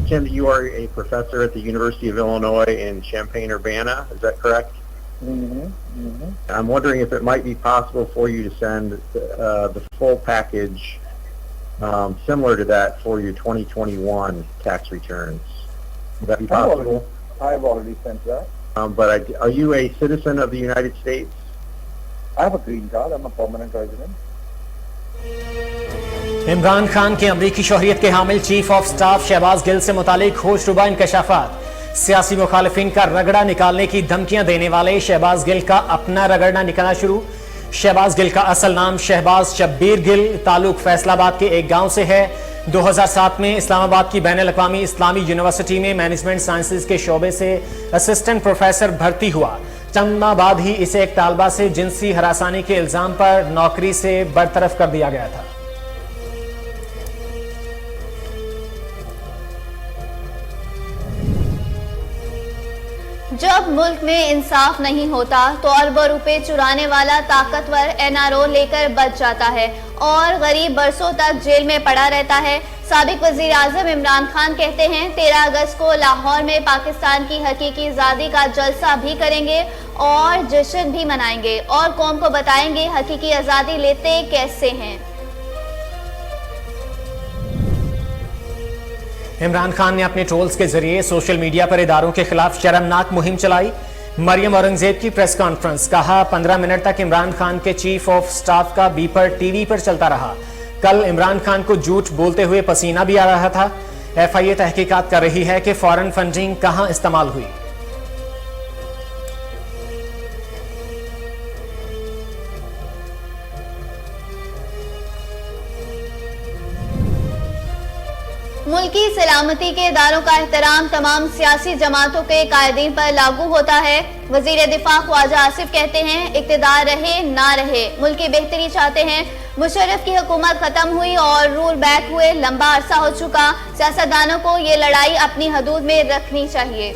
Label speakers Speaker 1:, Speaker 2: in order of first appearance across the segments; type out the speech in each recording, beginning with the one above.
Speaker 1: understand that you are a professor at the University of Illinois in Champaign-Urbana. Is that correct? I'm wondering if it might be possible for you to send the full package similar to that for your 2021 tax returns. Would that be possible?
Speaker 2: I've already sent that.
Speaker 1: But are you a citizen of the United States?
Speaker 2: I have a green card. I'm a permanent resident.
Speaker 3: Imran Khan की अमरीकी शोहरियत के हामिल chief of staff Shahbaz Gill से मुतालिक होशरुबा इंकशाफात। सियासी मुखालिफिन का रगड़ा निकालने की धमकियां देने वाले शहबाज गिल का अपना रगड़ना निकलना शुरू। शहबाज गिल का असल नाम शहबाज शब्बीर गिल, ताल्लुक फैसलाबाद के एक गांव से है। 2007 में इस्लामाबाद की बैनुल अक़वामी इस्लामी यूनिवर्सिटी में मैनेजमेंट साइंसेज के शोबे से असिस्टेंट प्रोफेसर भर्ती हुआ। चंद माह बाद ही इसे एक तालबा से जिनसी हरासानी के इल्जाम पर नौकरी से बरतरफ कर दिया गया था।
Speaker 4: जब मुल्क में इंसाफ नहीं होता तो अरबों रुपए चुराने वाला ताकतवर एनआरओ लेकर बच जाता है और गरीब बरसों तक जेल में पड़ा रहता है। साबिक वजीर आजम इमरान खान कहते हैं 13 अगस्त को लाहौर में पाकिस्तान की हकीकी आज़ादी का जलसा भी करेंगे और जश्न भी मनाएंगे और कौम को बताएंगे हकीकी आज़ादी लेते कैसे हैं।
Speaker 3: इमरान खान ने अपने ट्रोल्स के जरिए सोशल मीडिया पर इदारों के खिलाफ शर्मनाक मुहिम चलाई। मरियम औरंगजेब की प्रेस कॉन्फ्रेंस, कहा 15 मिनट तक इमरान खान के चीफ ऑफ स्टाफ का बीपर टीवी पर चलता रहा। कल इमरान खान को झूठ बोलते हुए पसीना भी आ रहा था। एफआईए तहकीकात कर रही है कि फॉरेन फंडिंग कहां इस्तेमाल हुई।
Speaker 4: मुल्की सलामती के इदारों का एहतराम तमाम सियासी जमातों के कायदीन पर लागू होता है। वजीर दिफा ख्वाजा आसिफ कहते हैं इक़्तिदार रहे ना रहे मुल्क की बेहतरी चाहते हैं। मुशर्रफ की हुकूमत खत्म हुई और रूल बैक हुए लंबा अरसा हो चुका। सियासतदानों को ये लड़ाई अपनी हदूद में रखनी चाहिए।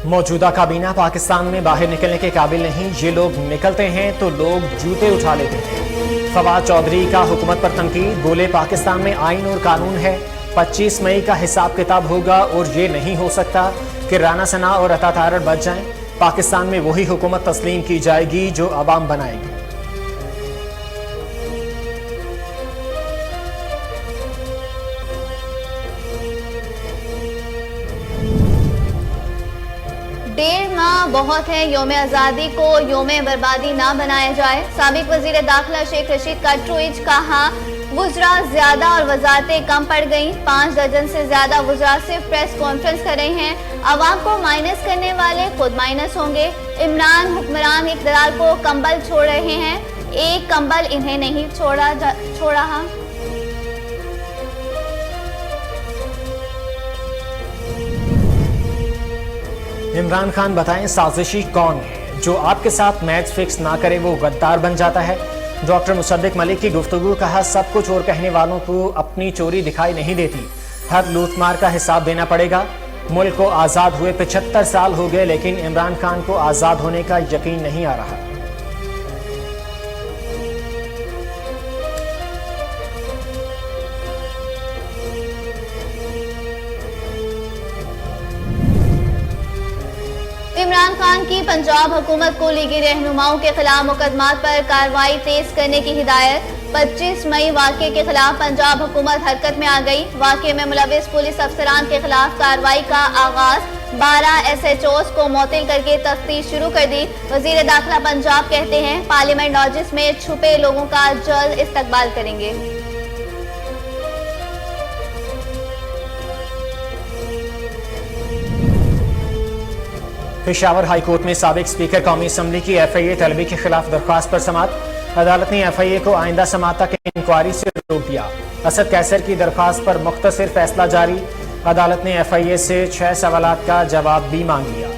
Speaker 3: मौजूदा काबीना पाकिस्तान में बाहर निकलने के काबिल नहीं। ये लोग निकलते हैं तो लोग जूते उठा लेते हैं। फवाद चौधरी का हुकूमत पर तनकीद, बोले पाकिस्तान में आइन और कानून है, 25 मई का हिसाब किताब होगा और ये नहीं हो सकता कि राना सना और अता तारड़ बच जाएं। पाकिस्तान में वही हुकूमत तस्लीम की जाएगी जो अवाम बनाएगी।
Speaker 4: बहुत है, योम आज़ादी को योम बर्बादी ना बनाया जाए। साबिक वजीर दाखिला शेख रशीद का ट्वीट, कहा वुज़रा ज्यादा और वजारतें कम पड़ गईं। 5 दर्जन से ज्यादा वुज़रा सिर्फ प्रेस कॉन्फ्रेंस कर रहे हैं। अवाम को माइनस करने वाले खुद माइनस होंगे। इमरान हुक्मरान इक़्तिदार को कंबल छोड़ रहे हैं, एक कंबल इन्हें नहीं छोड़ा।
Speaker 3: इमरान खान बताएं साजिशी कौन है, जो आपके साथ मैच फिक्स ना करे वो गद्दार बन जाता है। डॉक्टर मुसद्दिक मलिक की गुफ्तगू, कहा सब कुछ और कहने वालों को अपनी चोरी दिखाई नहीं देती, हर लूटमार का हिसाब देना पड़ेगा। मुल्क को आज़ाद हुए 75 साल हो गए लेकिन इमरान खान को आज़ाद होने का यकीन नहीं आ रहा।
Speaker 4: इमरान खान की पंजाब हुकूमत को लीगी रहनुमाओं के खिलाफ मुकदमात पर कार्रवाई तेज करने की हिदायत। 25 मई वाक़े के खिलाफ पंजाब हुकूमत हरकत में आ गई। वाक़े में मुलविस पुलिस अफसरान के खिलाफ कार्रवाई का आगाज। 12 SHOs को मुअत्तल करके तफ्तीश शुरू कर दी। वजीर दाखिला पंजाब कहते हैं पार्लियामेंट लॉजिस में छुपे लोगों का जल्द इस्तकबाल करेंगे।
Speaker 3: पेशावर हाई कोर्ट में साबिक स्पीकर कौमी असम्बली की FIA तलबी के खिलाफ दरख्वास्त पर समाअत। अदालत ने FIA को आइंदा समाअत तक इंक्वायरी से रोक दिया। असद कैसर की दरख्वास्त पर मुख्तसर फैसला जारी। अदालत ने FIA से 6 सवालात का जवाब भी मांग लिया।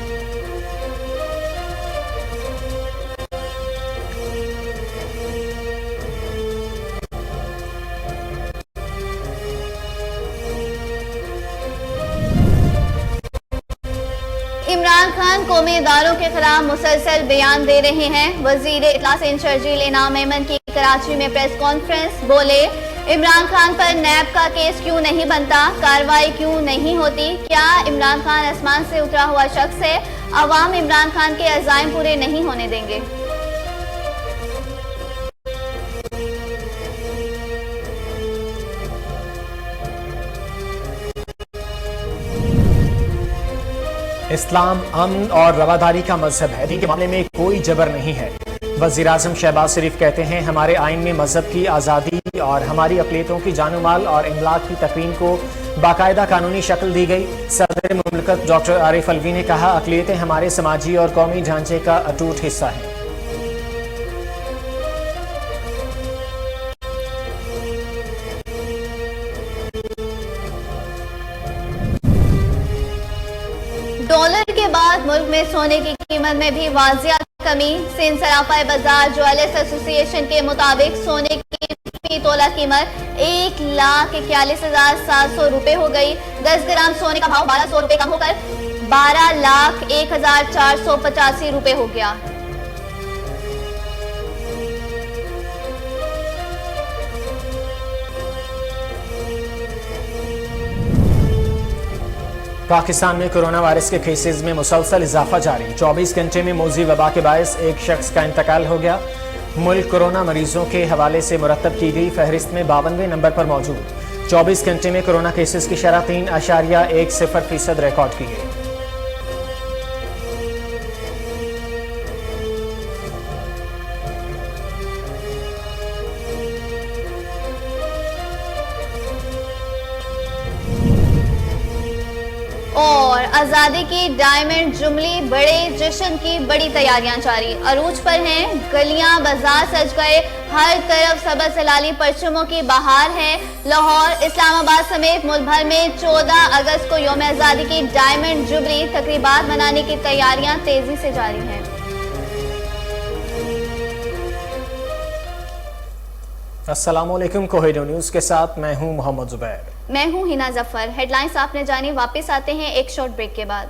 Speaker 4: इमरान عمران خان قومی اداروں کے خلاف مسلسل بیان دے رہے ہیں. وزیر اطلاع سندھ شرجیل انعام ایمن کی کراچی میں پریس کانفرنس. بولے عمران خان پر نیب کا کیس کیوں نہیں بنتا, کارروائی کیوں نہیں ہوتی, کیا عمران خان آسمان سے اترا ہوا شخص ہے؟ عوام عمران خان کے عزائم پورے نہیں ہونے دیں گے.
Speaker 3: اسلام امن اور رواداری کا مذہب ہے, دین کے معاملے میں کوئی جبر نہیں ہے. وزیر اعظم شہباز شریف کہتے ہیں ہمارے آئین میں مذہب کی آزادی اور ہماری اقلیتوں کی جان و مال اور املاک کی تقویم کو باقاعدہ قانونی شکل دی گئی. صدر مملکت ڈاکٹر عارف الوی نے کہا اقلیتیں ہمارے سماجی اور قومی ڈھانچے کا اٹوٹ حصہ ہیں.
Speaker 4: ڈالر کے بعد ملک میں سونے کی قیمت میں بھی واضح کمی. سندھ صرافہ بازار جویلرز ایسوسی ایشن کے مطابق سونے کی فی تولہ قیمت 1,41,700 روپے ہو گئی. 10 گرام سونے کا بھاؤ 1,200 روپے کم ہو کر 12,01,485 روپے ہو گیا.
Speaker 3: پاکستان میں کرونا وائرس کے کیسز میں مسلسل اضافہ جاری. 24 گھنٹے میں موذی وبا کے باعث ایک شخص کا انتقال ہو گیا. ملک کورونا مریضوں کے حوالے سے مرتب کی گئی فہرست میں 52ویں نمبر پر موجود. 24 گھنٹے میں کرونا کیسز کی شرح 3.10% ریکارڈ کی گئی.
Speaker 4: اور آزادی کی ڈائمنڈ جبلی بڑے جشن کی بڑی تیاریاں جاری. عروج پر ہیں, گلیاں بازار سج گئے, ہر طرف سبز ہلالی پرچموں کی بہار ہے. لاہور, اسلام آباد سمیت ملک بھر میں 14 اگست کو یوم آزادی کی ڈائمنڈ جبلی تقریبات منانے کی تیاریاں تیزی سے جاری ہیں.
Speaker 3: السلام علیکم. کوہیڈو نیوز کے ساتھ میں ہوں محمد زبیر.
Speaker 4: میں ہوں ہنا ظفر. ہیڈ لائنز آپ نے جانی, واپس آتے ہیں ایک شارٹ بریک کے بعد.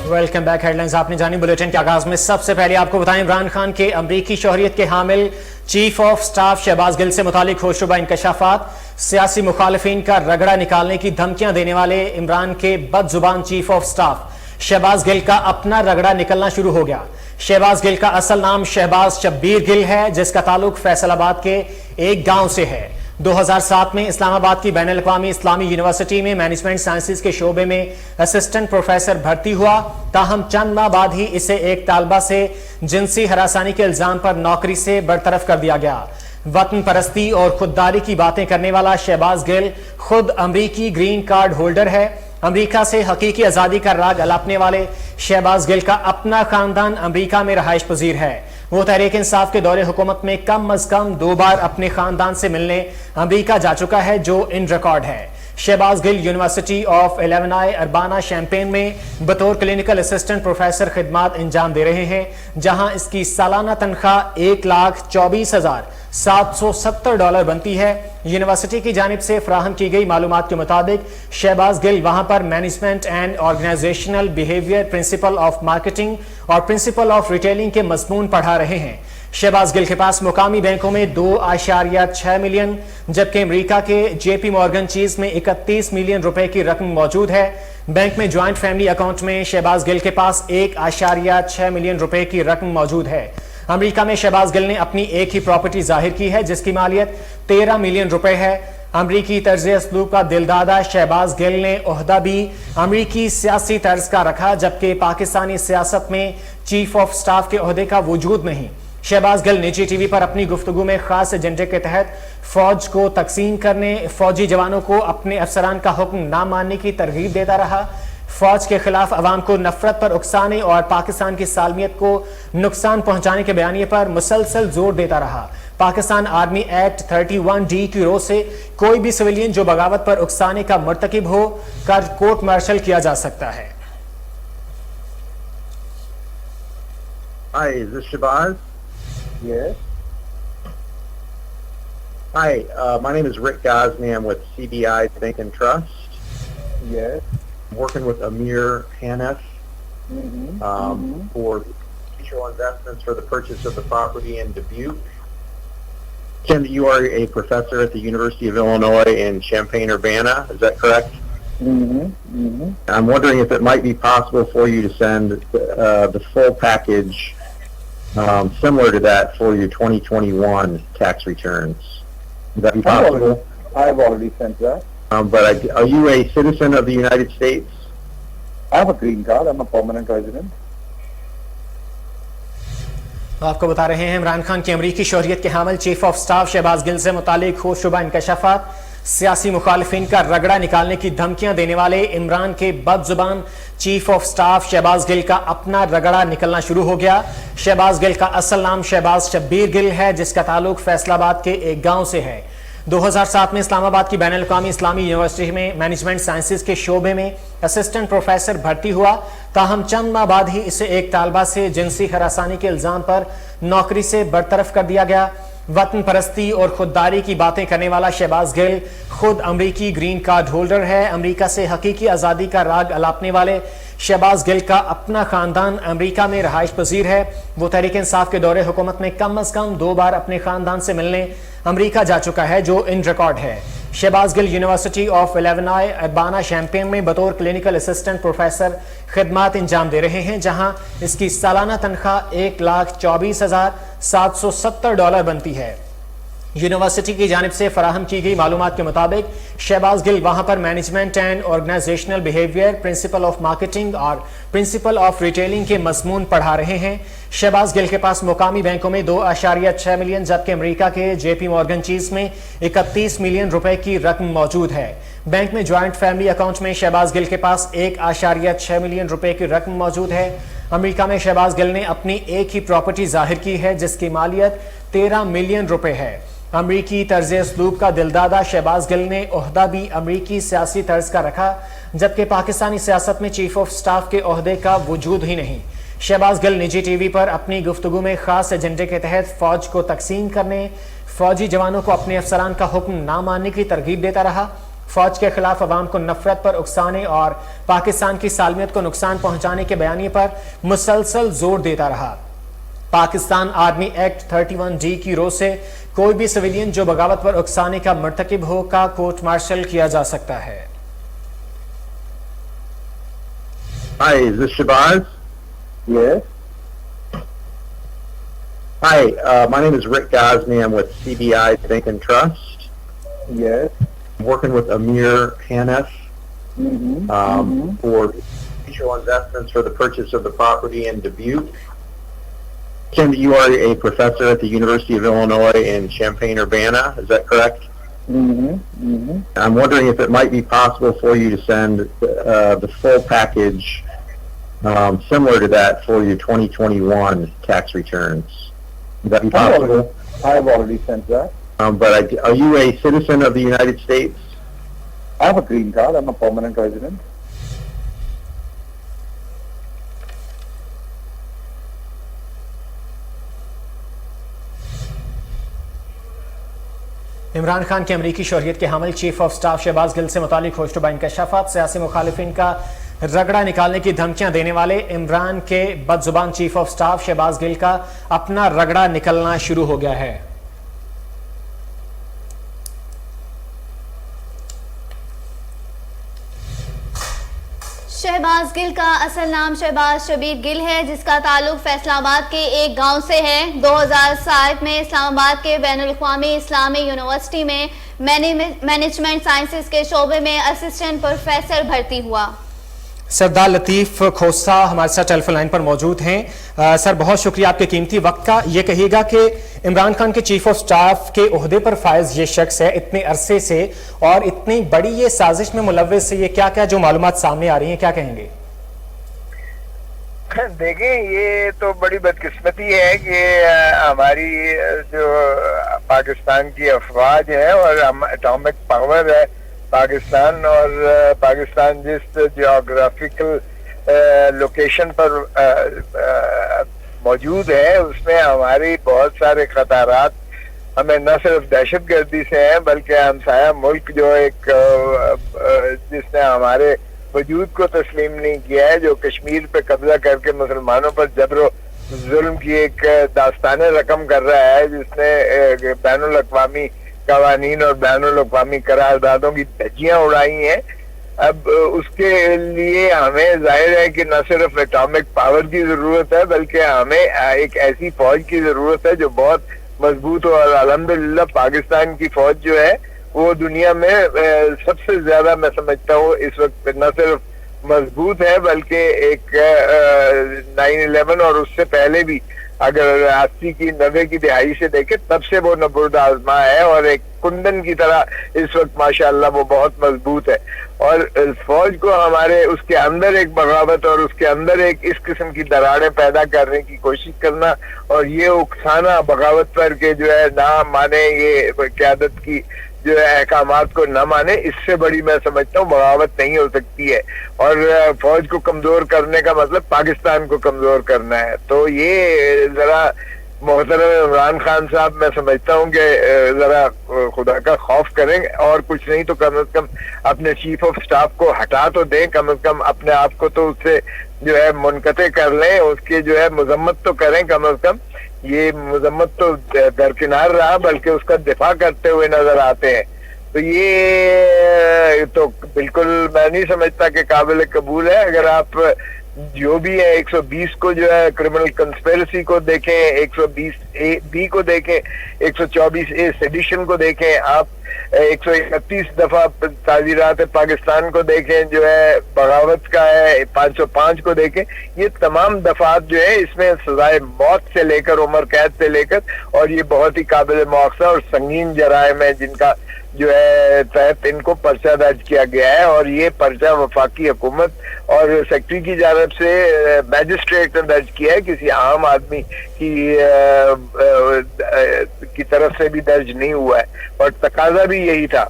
Speaker 3: Welcome back. ہیڈ لائنز آپ نے جانی. بلیٹن کے آغاز میں سب سے پہلے آپ کو بتائیں عمران خان کے امریکی شہریت کے حامل چیف آف سٹاف شہباز گل سے متعلق ہوشربا انکشافات. سیاسی مخالفین کا رگڑا نکالنے کی دھمکیاں دینے والے عمران کے بد زبان چیف آف سٹاف شہباز گل کا اپنا رگڑا نکلنا شروع ہو گیا. شہباز گل کا اصل نام شہباز شبیر گل ہے, جس کا تعلق فیصل آباد کے ایک گاؤں سے ہے. 2007 میں اسلام آباد کی بین الاقوامی اسلامی یونیورسٹی میں مینجمنٹ سائنسز کے شعبے میں اسسٹنٹ پروفیسر بھرتی ہوا. تاہم چند ماہ بعد ہی اسے ایک طالبہ سے جنسی ہراسانی کے الزام پر نوکری سے برطرف کر دیا گیا. وطن پرستی اور خودداری کی باتیں کرنے والا شہباز گل خود امریکی گرین کارڈ ہولڈر ہے. امریکہ سے حقیقی آزادی کا راگ الاپنے والے شہباز گل کا اپنا خاندان امریکہ میں رہائش پذیر ہے. وہ تحریک انصاف کے دور حکومت میں کم از کم 2 بار اپنے خاندان سے ملنے امریکہ جا چکا ہے, جو ان ریکارڈ ہے. شہباز گل یونیورسٹی آف ایلیونائی اربانا شیمپین میں بطور کلینکل اسسٹنٹ پروفیسر خدمات انجام دے رہے ہیں, جہاں اس کی سالانہ تنخواہ $1,24,770 بنتی ہے. یونیورسٹی کی جانب سے فراہم کی گئی معلومات کے مطابق شہباز گل وہاں پر management and organizational behaviour, principle of marketing اور پرنسپل آف ریٹیلنگ کے مضمون پڑھا رہے ہیں. شہباز گل کے پاس مقامی بینکوں میں 2.6 ملین جبکہ امریکہ کے جے پی مورگن چیز میں 31 ملین روپے کی رقم موجود ہے. بینک میں جوائنٹ فیملی اکاؤنٹ میں شہباز گل کے پاس 1.6 ملین روپے کی رقم موجود ہے. امریکہ میں شہباز گل نے اپنی ایک ہی پراپرٹی ظاہر کی ہے, جس کی مالیت 13 ملین روپے ہے. امریکی طرز اسلوب کا دلدادہ شہباز گل نے عہدہ بھی امریکی سیاسی طرز کا رکھا, جبکہ پاکستانی سیاست میں چیف آف سٹاف کے عہدے کا وجود نہیں. شہباز گل نجی ٹی وی پر اپنی گفتگو میں خاص ایجنڈے کے تحت فوج کو تقسیم کرنے, فوجی جوانوں کو اپنے افسران کا حکم نہ ماننے کی ترغیب دیتا رہا. फौज के खिलाफ अवाम को नफरत पर उकसाने और पाकिस्तान की सालमियत को नुकसान पहुंचाने के बयानिए पर मुसलसल जोर देता रहा। पाकिस्तान आर्मी एक्ट 31D की रोज से कोई भी सिविलियन जो बगावत पर उकसाने का मर्तकिब हो कर कोर्ट मार्शल किया जा सकता है।
Speaker 1: Hi, is this Shabazz?
Speaker 2: Yes.
Speaker 1: Hi, my name is Rick Gosney. I'm with CBI Bank and Trust.
Speaker 2: Yes.
Speaker 1: I'm working with Amir Hanif for mutual investments for the purchase of the property in Dubuque. Ken, you are a professor at the University of Illinois in Champaign-Urbana. Is that correct? I'm wondering if it might be possible for you to send the full package similar to that for your 2021 tax returns. Would that be possible?
Speaker 2: I've already sent that.
Speaker 1: But are you a citizen of the United States?
Speaker 2: I have a green card. I'm a permanent resident.
Speaker 3: आपको बता रहे हैं इमरान खान की अमरीकी शोहरियत के हामिल chief of staff Shahbaz Gill से मुतालिक होशरुबा इंकशाफात, सियासी मुखालिफिन का रगड़ा निकालने की धमकियां देने वाले इमरान के बदजुबान chief of staff Shahbaz Gill का अपना रगड़ा निकलना शुरू हो गया। शहबाज गिल का असल नाम शहबाज शब्बीर गिल है, जिसका ताल्लुक फैसलाबाद के एक गांव से है। 2007 में इस्लामाबाद की बैनुल-अक़वामी इस्लामी यूनिवर्सिटी में मैनेजमेंट साइंसेज के शोबे में असिस्टेंट प्रोफेसर भर्ती हुआ। ताहम चंद माह बाद ही इसे एक तालबा से जिनसी हरासानी के इल्जाम पर नौकरी से बरतरफ कर दिया गया। वतन परस्ती और खुददारी की बातें करने वाला शहबाज गिल खुद अमरीकी ग्रीन कार्ड होल्डर है। अमरीका से हकीकी आज़ादी का राग अलापने वाले शहबाज गिल का अपना खानदान अमरीका में रहाइश पजीर है। वो तहरीक इंसाफ के दौरे हुकूमत में कम अज कम 2 बार अपने खानदान से मिलने अमरीका जा चुका है, जो इन रिकॉर्ड है। Shahbaz Gill university of Illinois Urbana Champaign में बतौर क्लिनिकल असिस्टेंट प्रोफेसर खिदमात इंजाम दे रहे हैं, जहां इसकी सालाना तनख्वाह $1,24,770 बनती है। यूनिवर्सिटी की जानिब से फराहम की गई मालूमात के मुताबिक शहबाज गिल वहां पर management and organisational behaviour, principle of marketing और प्रिंसिपल ऑफ रिटेलिंग के मजमून पढ़ा रहे हैं। शहबाज गिल के पास मुकामी बैंकों में 2.6 मिलियन जबकि अमेरिका के JP मॉर्गन चीज में 31 मिलियन रुपए की रकम मौजूद है। बैंक में ज्वाइंट फैमिली अकाउंट में शहबाज गिल के पास 1.6 मिलियन रुपए की रकम मौजूद है। अमेरिका में शहबाज गिल ने अपनी एक ही प्रॉपर्टी जाहिर की है, जिसकी मालियत 13 मिलियन रुपए है। अमरीकी तर्ज अस्लूब का दिलदादा शहबाज गिल ने ओहदा भी अमरीकी सियासी तर्ज का रखा, जबकि पाकिस्तानी सियासत में चीफ ऑफ स्टाफ के ओहदे का वजूद ही नहीं। शहबाज गिल निजी टीवी पर अपनी गुफ्तगू में खास एजेंडे के तहत फौज को तकसीम करने, फौजी जवानों को अपने अफसरान का हुक्म ना मानने की तरगीब देता रहा। फौज के खिलाफ अवाम को नफरत पर उकसाने और पाकिस्तान की सालमियत को नुकसान पहुंचाने के बयानिए पर मुसलसल जोर देता रहा। पाकिस्तान आर्मी एक्ट 31D की रोज से कोई भी सिविलियन जो बगावत पर उकसाने का मर्तकिब हो का कोर्ट मार्शल किया जा सकता है।
Speaker 1: Hi, is this Shabazz?
Speaker 2: Yes.
Speaker 1: Hi, my name is Rick Gosney. I'm with CBI Bank and Trust.
Speaker 2: Yes.
Speaker 1: I'm working with Amir Hanif for mutual investments for the purchase of the property in Dubuque. Ken, you are a professor at the University of Illinois in Champaign-Urbana. Is that correct? I'm wondering if it might be possible for you to send the full package similar to that for your 2021 tax returns. Would that be possible?
Speaker 2: I've already sent that.
Speaker 1: But are you a citizen of the United States?
Speaker 2: I have a green card. I'm a permanent resident.
Speaker 3: Imran Khan की अमरीकी शोहरियत के हामिल chief of staff Shahbaz Gill से मुतालिक होशरुबा इंकशाफात, सियासी मुखालिफिन का रगड़ा निकालने की धमकियां देने वाले इमरान के बदजुबान chief of staff Shahbaz Gill का अपना रगड़ा निकलना शुरू हो गया है।
Speaker 4: शहबाज गिल का असल नाम शहबाज शब्बीर गिल है, जिसका ताल्लुक फैसलाबाद के एक गांव से है। 2007 में इस्लामाबाद के बैनुल-अक़वामी इस्लामी यूनिवर्सिटी में मैनेजमेंट साइंसेज के शोबे में असिस्टेंट प्रोफेसर भर्ती हुआ।
Speaker 3: सरदार लतीफ खोसा हमारे साथ टेलीफोन लाइन पर मौजूद हैं। सर बहुत शुक्रिया आपके कीमती वक्त का। ये कहिएगा कि इमरान खान के चीफ ऑफ स्टाफ के ओहदे पर फायज ये शख्स है इतने अरसे से और इतनी बड़ी ये साजिश में मुलव्विस है, ये क्या क्या जो मालूमात सामने आ रही हैं, क्या कहेंगे?
Speaker 5: देखें, ये तो बड़ी बदकिस्मती है कि हमारी जो पाकिस्तान की अफवाज है और एटॉमिक पावर है पाकिस्तान, और पाकिस्तान जिस जियोग्राफिकल लोकेशन पर मौजूद है उसमें हमारी बहुत सारे खतरात हमें न सिर्फ दहशतगर्दी से हैं बल्कि हमसाया मुल्क जो एक जिसने हमारे वजूद को तस्लीम नहीं किया है, जो कश्मीर पे कब्जा करके मुसलमानों पर जबर जुल्म की एक दास्ताने रकम कर रहा है, जिसने बैनुल अक़वामी कवानीन और बैनुल अक़वामी करारदादों की धज्जियां उड़ाई हैं। अब उसके लिए हमें जाहिर है कि न सिर्फ एटॉमिक पावर की जरूरत है बल्कि हमें एक ऐसी फौज की जरूरत है जो बहुत मजबूत हो, और अल्हम्दुलिल्लाह पाकिस्तान की फौज जो है वो दुनिया में सबसे ज्यादा मैं समझता हूँ इस वक्त न सिर्फ मजबूत है बल्कि एक 9/11 और उससे पहले भी अगर 80 की 90 की दिहाई से देखे तब से वो नबुर्द आजमा है और एक कुंदन की तरह इस वक्त माशाअल्लाह वो बहुत मजबूत है। और फौज को हमारे उसके अंदर एक बगावत और उसके अंदर एक इस किस्म की दरारें पैदा करने की कोशिश करना और ये उकसाना बगावत पर के जो है ना माने, ये क़यादत की जो है अहकामात को न माने, इससे बड़ी मैं समझता हूँ बगावत नहीं हो सकती है। और फौज को कमजोर करने का मतलब पाकिस्तान को कमजोर करना है। तो ये जरा मोहतरम इमरान खान साहब मैं समझता हूँ कि जरा खुदा का खौफ करें और कुछ नहीं तो कम से कम अपने चीफ ऑफ स्टाफ को हटा तो दें, कम से कम अपने आप को तो उससे जो है मुनक़ते कर लें, उसकी जो है मजम्मत तो करें। कम से कम ये मजम्मत तो दरकिनार रहा बल्कि उसका दिफा करते हुए नजर आते हैं। तो ये तो बिल्कुल मैं नहीं समझता कि काबिल कबूल है। अगर आप जो भी है 120 को जो है क्रिमिनल कंस्पिरेसी को देखें, 120A-B को देखें, 124A सेडिशन को देखें, आप 131 दफा ताज़ीरात पाकिस्तान को देखें जो है बगावत का है, 505 को देखें, ये तमाम दफात जो है इसमें सजाए मौत से लेकर उम्र कैद से लेकर और ये बहुत ही काबिल मुआखजा और संगीन जराइम है जिनका जो है तहत इनको पर्चा दर्ज किया गया है। और ये पर्चा वफाकी हुकूमत और सेक्रेटरी की जानब से मैजिस्ट्रेट ने दर्ज किया है, किसी आम आदमी की तरफ से भी दर्ज नहीं हुआ है। और तकाजा भी यही था,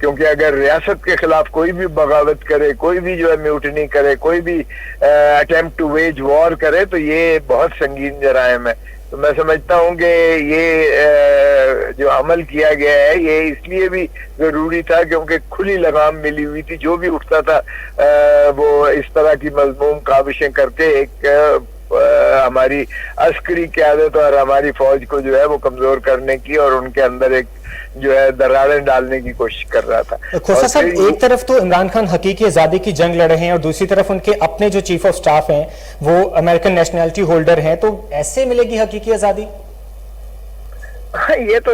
Speaker 5: क्योंकि अगर रियासत के खिलाफ कोई भी बगावत करे, कोई भी जो है म्यूटनी करे, कोई भी अटेम्प्ट टू वेज वॉर करे तो ये बहुत संगीन जराइम है। तो मैं समझता हूँ कि ये जो अमल किया गया है ये इसलिए भी जरूरी था क्योंकि खुली लगाम मिली हुई थी। जो भी उठता था वो इस तरह की मजमूम काविशें करके एक हमारी अस्करी क़यादत और हमारी फौज को जो है वो कमजोर करने की और उनके अंदर एक जो है दरारें डालने की कोशिश कर रहा था।
Speaker 3: खोसा साहब, एक तरफ तो इमरान खान हकीकी आजादी की जंग लड़ रहे हैं और दूसरी तरफ उनके अपने जो चीफ ऑफ स्टाफ हैं वो अमेरिकन नेशनैलिटी होल्डर हैं, तो ऐसे मिलेगी हकीकी आजादी?
Speaker 5: ये तो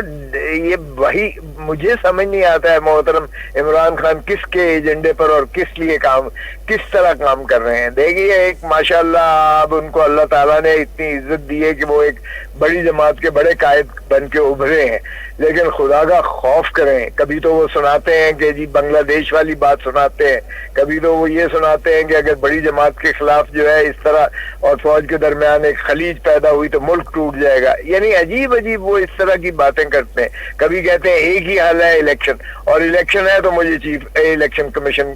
Speaker 5: ये वही मुझे समझ नहीं आता है मोहतरम इमरान खान किसके एजेंडे पर और किस लिए काम, किस तरह काम कर रहे हैं। देखिए, एक माशाल्लाह अब उनको अल्लाह ताला ने इतनी इज्जत दी है कि वो एक बड़ी जमात के बड़े कायद बन के उभरे हैं, लेकिन खुदा का खौफ करें। कभी तो वो सुनाते हैं कि जी बांग्लादेश वाली बात सुनाते हैं, कभी तो वो ये सुनाते हैं कि अगर बड़ी जमात के खिलाफ जो है इस तरह और फौज के दरमियान एक खलीज पैदा हुई तो मुल्क टूट जाएगा। यानी अजीब अजीब वो इस तरह की बातें करते हैं। कभी कहते हैं एक ही हाल है इलेक्शन, और इलेक्शन है तो मुझे चीफ इलेक्शन कमीशन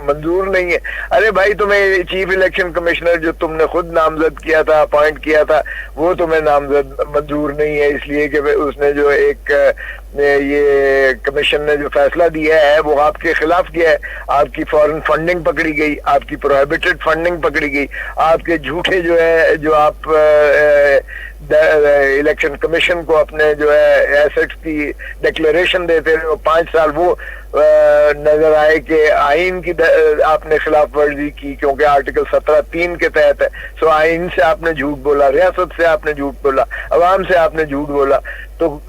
Speaker 5: मंजूर नहीं है। अरे भाई, तुम्हें चीफ इलेक्शन कमिश्नर जो तुमने खुद नामजद किया था, अपॉइंट किया था, वो तुम्हें नामजद मंजूर नहीं है इसलिए कि उसने जो एक ये कमीशन ने जो फैसला दिया है वो आपके खिलाफ किया है। आपकी फॉरेन फंडिंग पकड़ी गई, आपकी प्रोहिबिटेड फंडिंग पकड़ी गई, आपके झूठे जो है जो आप इलेक्शन कमीशन को अपने जो है एसेट्स की डिक्लेरेशन देते रहे 5 साल, वो नजर आए कि आइन की आपने खिलाफ वर्जी की, क्योंकि आर्टिकल 17(3) के तहत है। सो आइन से आपने झूठ बोला, रियासत से आपने झूठ बोला, अवाम से आपने झूठ बोला। तो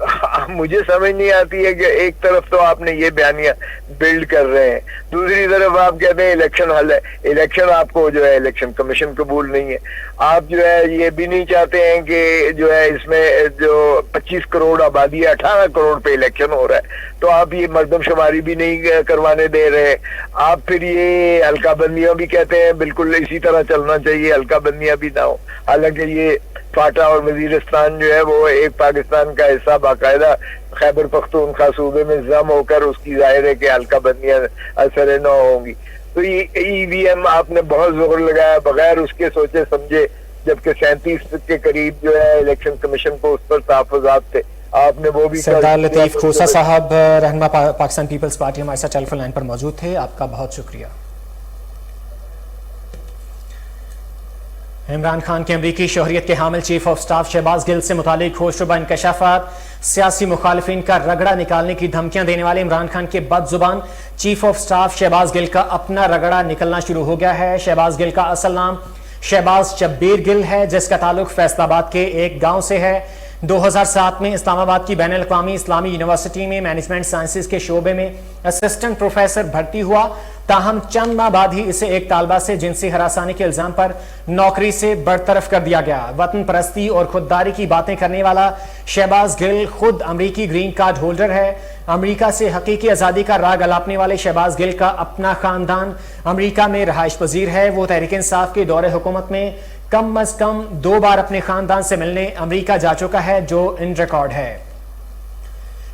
Speaker 5: मुझे समझ नहीं आती है कि एक तरफ तो आपने ये बयानियां बिल्ड कर रहे हैं, दूसरी तरफ आप कहते हैं इलेक्शन हल है। इलेक्शन आपको जो है इलेक्शन कमीशन कबूल नहीं है। आप जो है ये भी नहीं चाहते हैं कि जो है इसमें जो 25 करोड़ आबादी है, 18 करोड़ पे इलेक्शन हो रहा है, तो आप ये मर्दमशुमारी भी नहीं करवाने दे रहे। आप फिर ये हल्का बंदियां भी कहते हैं बिल्कुल इसी तरह चलना चाहिए, हल्का बंदियां भी ना हो। हालांकि ये फाटा और वजीरिस्तान जो है वो एक पाकिस्तान का हिस्सा बाकायदा खैबर पख्तूनख्वा सूबे में जम होकर उसकी जाहिर है कि हल्का बंदियां असर न होंगी। तो ये EVM आपने बहुत जोर लगाया बगैर उसके सोचे समझे, जबकि 37 के करीब जो है इलेक्शन कमीशन को उस पर तहफ़्फ़ुज़ात थे, आपने वो भी।
Speaker 3: सरदार लतीफ खोसा साहब, रहनुमा पाकिस्तान पीपल्स पार्टी, हमारे साथ टेलीफोन लाइन पर मौजूद थे, आपका बहुत शुक्रिया। इमरान खान के अमरीकी शोहरियत के हामिल chief of staff Shahbaz Gill से मुतालिक होशरुबा इंकशाफात, सियासी मुखालिफिन का रगड़ा निकालने की धमकियां देने वाले इमरान खान के बदजुबान chief of staff Shahbaz Gill का अपना रगड़ा निकलना शुरू हो गया है। शहबाज गिल का असल नाम शहबाज शब्बीर गिल है, जिसका ताल्लुक फैसलाबाद के एक गांव से है। 2007 में इस्लामाबाद की बैनुल अक़वामी इस्लामी यूनिवर्सिटी में मैनेजमेंट साइंसेज के शोबे में असिस्टेंट प्रोफेसर भर्ती हुआ, ताहम चंद माह बाद ही इसे एक तालबा से जिनसी हरासानी के इल्जाम पर नौकरी से बरतरफ कर दिया गया। वतन परस्ती और खुददारी की बातें करने वाला शहबाज गिल खुद अमरीकी ग्रीन कार्ड होल्डर है। अमरीका से हकीकी आज़ादी का राग अलापने वाले शहबाज गिल का अपना खानदान अमरीका में रहाइश पजीर है। वो तहरीक इंसाफ के दौरे हुकूमत में कम अज कम 2 बार अपने खानदान से मिलने अमरीका जा चुका है, जो इन रिकॉर्ड है।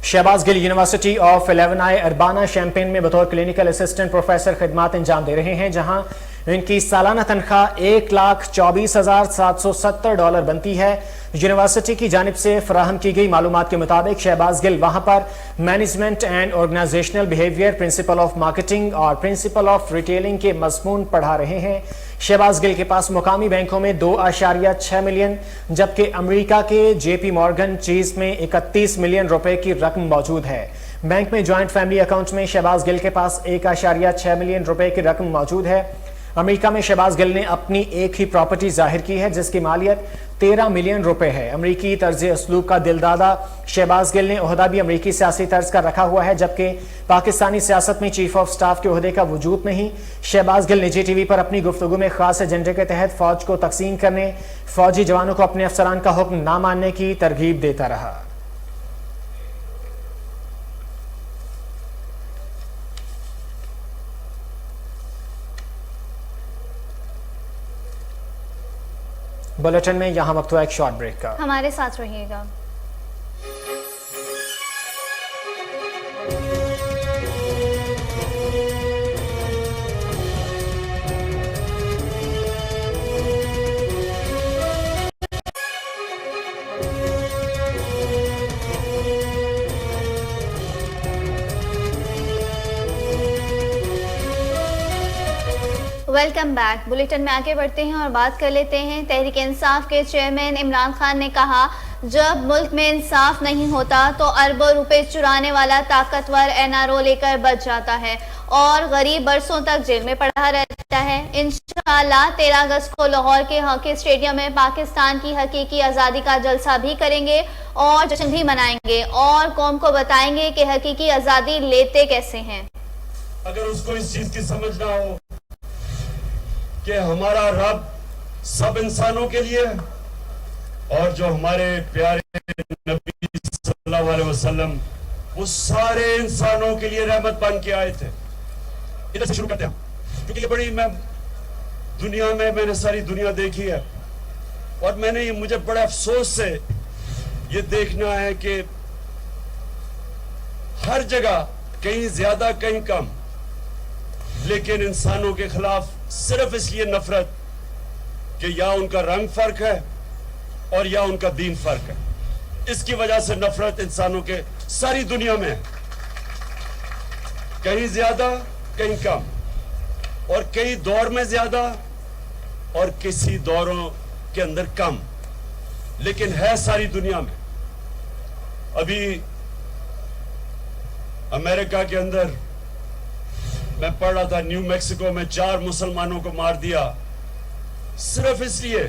Speaker 3: Shahbaz Gill university of 11i Urbana Champaign में बतौर क्लिनिकल असिस्टेंट प्रोफेसर खिदमात अंजाम दे रहे हैं, जहां इनकी सालाना तनख्वाह $1,24,770 बनती है। यूनिवर्सिटी की जानिब से फराहम की गई मालूमात के मुताबिक शहबाज गिल वहां पर management and organisational behaviour, principle of marketing और प्रिंसिपल ऑफ रिटेलिंग के मज़मून पढ़ा रहे हैं। शहबाज गिल के पास मुकामी बैंकों में 2.6 मिलियन, जबकि अमेरिका के JP मॉर्गन चीज में 31 मिलियन रुपए की रकम मौजूद है। बैंक में ज्वाइंट फैमिली अकाउंट में शहबाज गिल के पास 1.6 मिलियन रुपए की रकम मौजूद है। अमेरिका में शहबाज गिल ने अपनी एक ही प्रॉपर्टी जाहिर की है, जिसकी मालियत 13 मिलियन रुपए है। अमरीकी तर्ज असलूब का दिलदादा शहबाज गिल ने ओहदा भी अमरीकी सियासी तर्ज का रखा हुआ है, जबकि पाकिस्तानी सियासत में चीफ ऑफ स्टाफ के ओहदे का वजूद नहीं। शहबाज गिल निजी TV पर अपनी गुफ्तगू में खास एजेंडे के तहत फौज को तकसीम करने, फौजी जवानों को अपने अफसरान का हुक्म ना मानने की तरगीब देता रहा। बुलेटिन में यहां वक्त हुआ एक शॉर्ट ब्रेक का,
Speaker 4: हमारे साथ रहिएगा। Welcome back. बुलेटिन में आगे बढ़ते हैं और बात कर लेते हैं। तहरीक इंसाफ के चेयरमैन इमरान खान ने कहा, जब मुल्क में इंसाफ नहीं होता तो अरबों रुपए चुराने वाला ताकतवर NRO लेकर बच जाता है और गरीब बरसों तक जेल में पड़ा रहता है। इंशाअल्लाह 13 अगस्त को लाहौर के हॉकी स्टेडियम में पाकिस्तान की हकीकी आज़ादी का जलसा भी करेंगे और जश्न भी मनाएंगे और कौम को बताएंगे कि हकीकी आज़ादी लेते कैसे हैं।
Speaker 6: अगर उसको इस चीज की समझ ना हो कि हमारा रब सब इंसानों के लिए और जो हमारे प्यारे नबी सल्लल्लाहु अलैहि वसल्लम वो सारे इंसानों के लिए रहमत बन के आए थे। इधर से शुरू करते हैं, क्योंकि ये बड़ी मैंने सारी दुनिया देखी है और मुझे बड़े अफसोस से ये देखना है कि हर जगह कहीं ज्यादा कहीं कम, लेकिन इंसानों के खिलाफ सिर्फ इसलिए नफरत कि या उनका रंग फर्क है और या उनका दीन फर्क है। इसकी वजह से नफरत इंसानों के सारी दुनिया में है, कहीं ज्यादा कहीं कम और कई दौर में ज्यादा और किसी दौरों के अंदर कम, लेकिन है सारी दुनिया में। अभी अमेरिका के अंदर मैं पढ़ रहा था न्यू मैक्सिको में 4 मुसलमानों को मार दिया सिर्फ इसलिए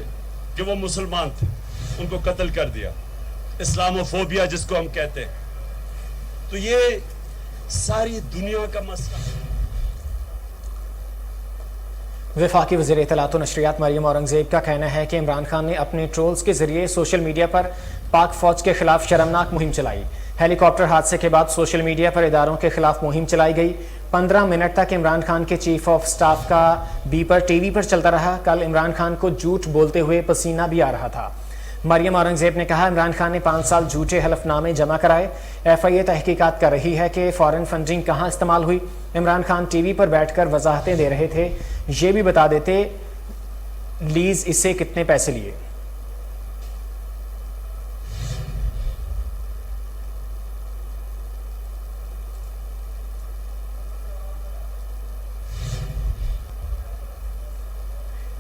Speaker 6: कि वो मुसलमान थे, उनको कत्ल कर दिया। इस्लामोफोबिया जिसको हम कहते हैं। तो ये सारी दुनिया का मसला।
Speaker 3: वफाकी वज़ीर इत्तलात व नशरियात मरियम औरंगज़ेब का कहना है कि इमरान खान ने अपने ट्रोल्स के जरिए सोशल मीडिया पर पाक फौज के खिलाफ शर्मनाक मुहिम चलाई। हेलीकॉप्टर हादसे के बाद सोशल मीडिया पर इदारों के खिलाफ मुहिम चलाई गई। 15 मिनट तक इमरान खान के चीफ ऑफ स्टाफ का बीपर टीवी पर चलता रहा। कल इमरान खान को झूठ बोलते हुए पसीना भी आ रहा था। मरियम औरंगज़ेब ने कहा, इमरान खान ने 5 साल झूठे हलफनामे जमा कराए। FIA तहकीकात कर रही है कि फॉरेन फंडिंग कहाँ इस्तेमाल हुई। इमरान खान टीवी पर बैठकर वजाहतें दे रहे थे, ये भी बता देते लीज इससे कितने पैसे लिए।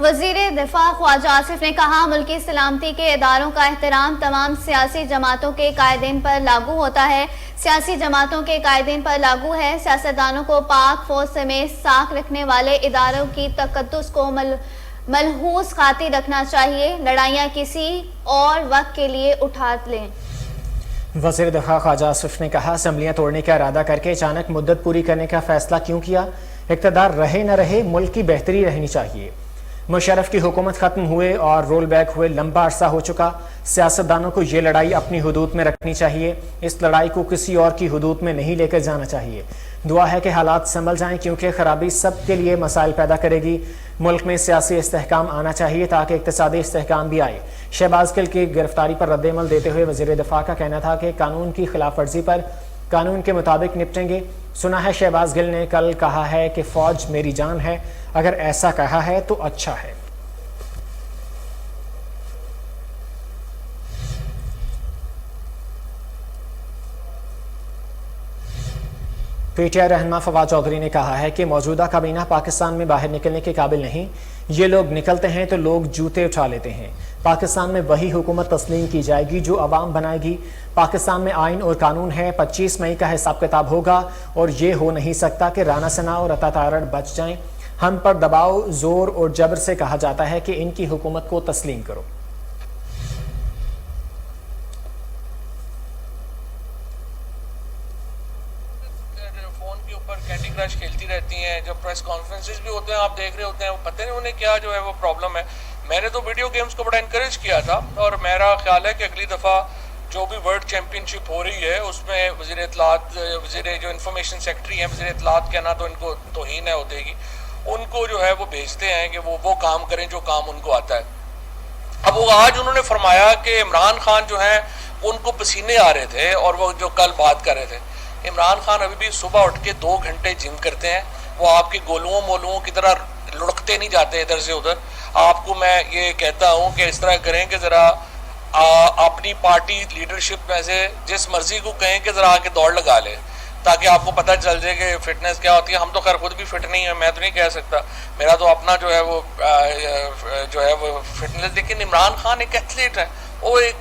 Speaker 4: वजीर दिफा ख्वाजा आसिफ ने कहा, मुल्की सलामती के इदारों का एहतराम तमाम सियासी जमातों के कायदीन पर लागू होता है। सियासी जमातों के कायदीन पर लागू है। सियासतदानों को पाक फौज समेत साख रखने वाले इदारों की तकद्दुस को मलहूस खातिर रखना चाहिए। लड़ाइयाँ किसी और वक्त के लिए उठा लें।
Speaker 3: वज़ीर दिफा ख्वाजा आसिफ ने कहा, असम्बलियाँ तोड़ने का इरादा करके अचानक मुद्दत पूरी करने का फैसला क्यों किया। इक़्तिदार रहे न रहे, मुल्क की बेहतरी रहनी चाहिए। मुशर्रफ की हुकूमत खत्म हुए और रोल बैक हुए लंबा अरसा हो चुका। सियासतदानों को ये लड़ाई अपनी हुदूद में रखनी चाहिए। इस लड़ाई को किसी और की हुदूद में नहीं लेकर जाना चाहिए। दुआ है कि हालात संभल जाएं, क्योंकि खराबी सब के लिए मसाइल पैदा करेगी। मुल्क में सियासी इस्तेहकाम आना चाहिए ताकि इक़्तिसादी इस्तेहकाम भी आए। शहबाज गिल की गिरफ्तारी पर रद्द-ए-अमल देते हुए वज़ीर दिफा का कहना था कि कानून की खिलाफ वर्जी पर कानून के मुताबिक निपटेंगे। सुना है शहबाज गिल ने कल कहा है कि फौज मेरी जान है। अगर ऐसा कहा है तो अच्छा है। PTI रहनुमा फवाद चौधरी ने कहा है कि मौजूदा काबीना पाकिस्तान में बाहर निकलने के काबिल नहीं। ये लोग निकलते हैं तो लोग जूते उठा लेते हैं। पाकिस्तान में वही हुकूमत तस्लीम की जाएगी जो अवाम बनाएगी। पाकिस्तान में आइन और कानून है। 25 मई का हिसाब किताब होगा और ये हो नहीं सकता कि राना सना और अता तारड़ बच जाएं। हम पर दबाव, जोर और जबर से कहा जाता है कि इनकी हुकूमत को तस्लीम करो।
Speaker 7: कैंडी क्रश खेलती रहती हैं। जब प्रेस कॉन्फ्रेंसेस भी होते हैं, आप देख रहे होते हैं, वो पता नहीं उन्हें क्या जो है वो प्रॉब्लम है। मैंने तो वीडियो गेम्स को बड़ा इनकरेज किया था और मेरा ख्याल है कि अगली दफ़ा जो भी वर्ल्ड चैम्पियनशिप हो रही है उसमें वज़ीर इत्तलात, वज़ीर जो इन्फॉर्मेशन सेक्रेटरी हैं, वज़ीर इत्तलात कहना तो इनको तौहीन है होते ही, उनको जो है वो भेजते हैं कि वो काम करें जो काम उनको आता है। अब वो आज उन्होंने फरमाया कि इमरान खान जो है उनको पसीने आ रहे थे और वो जो कल बात कर रहे थे, इमरान खान अभी भी सुबह उठ के 2 घंटे जिम करते हैं। वो आपके गोलुओं मोलुओं की तरह लुढ़कते नहीं जाते इधर से उधर। आपको मैं ये कहता हूँ कि इस तरह करें कि ज़रा अपनी पार्टी लीडरशिप में से जिस मर्जी को कहें कि ज़रा आके दौड़ लगा ले, ताकि आपको पता चल जाए कि फिटनेस क्या होती है। हम तो खैर खुद भी फिट नहीं है, मैं तो नहीं कह सकता, मेरा तो अपना जो है वो फिटनेस। लेकिन इमरान खान एक एथलीट है, वो एक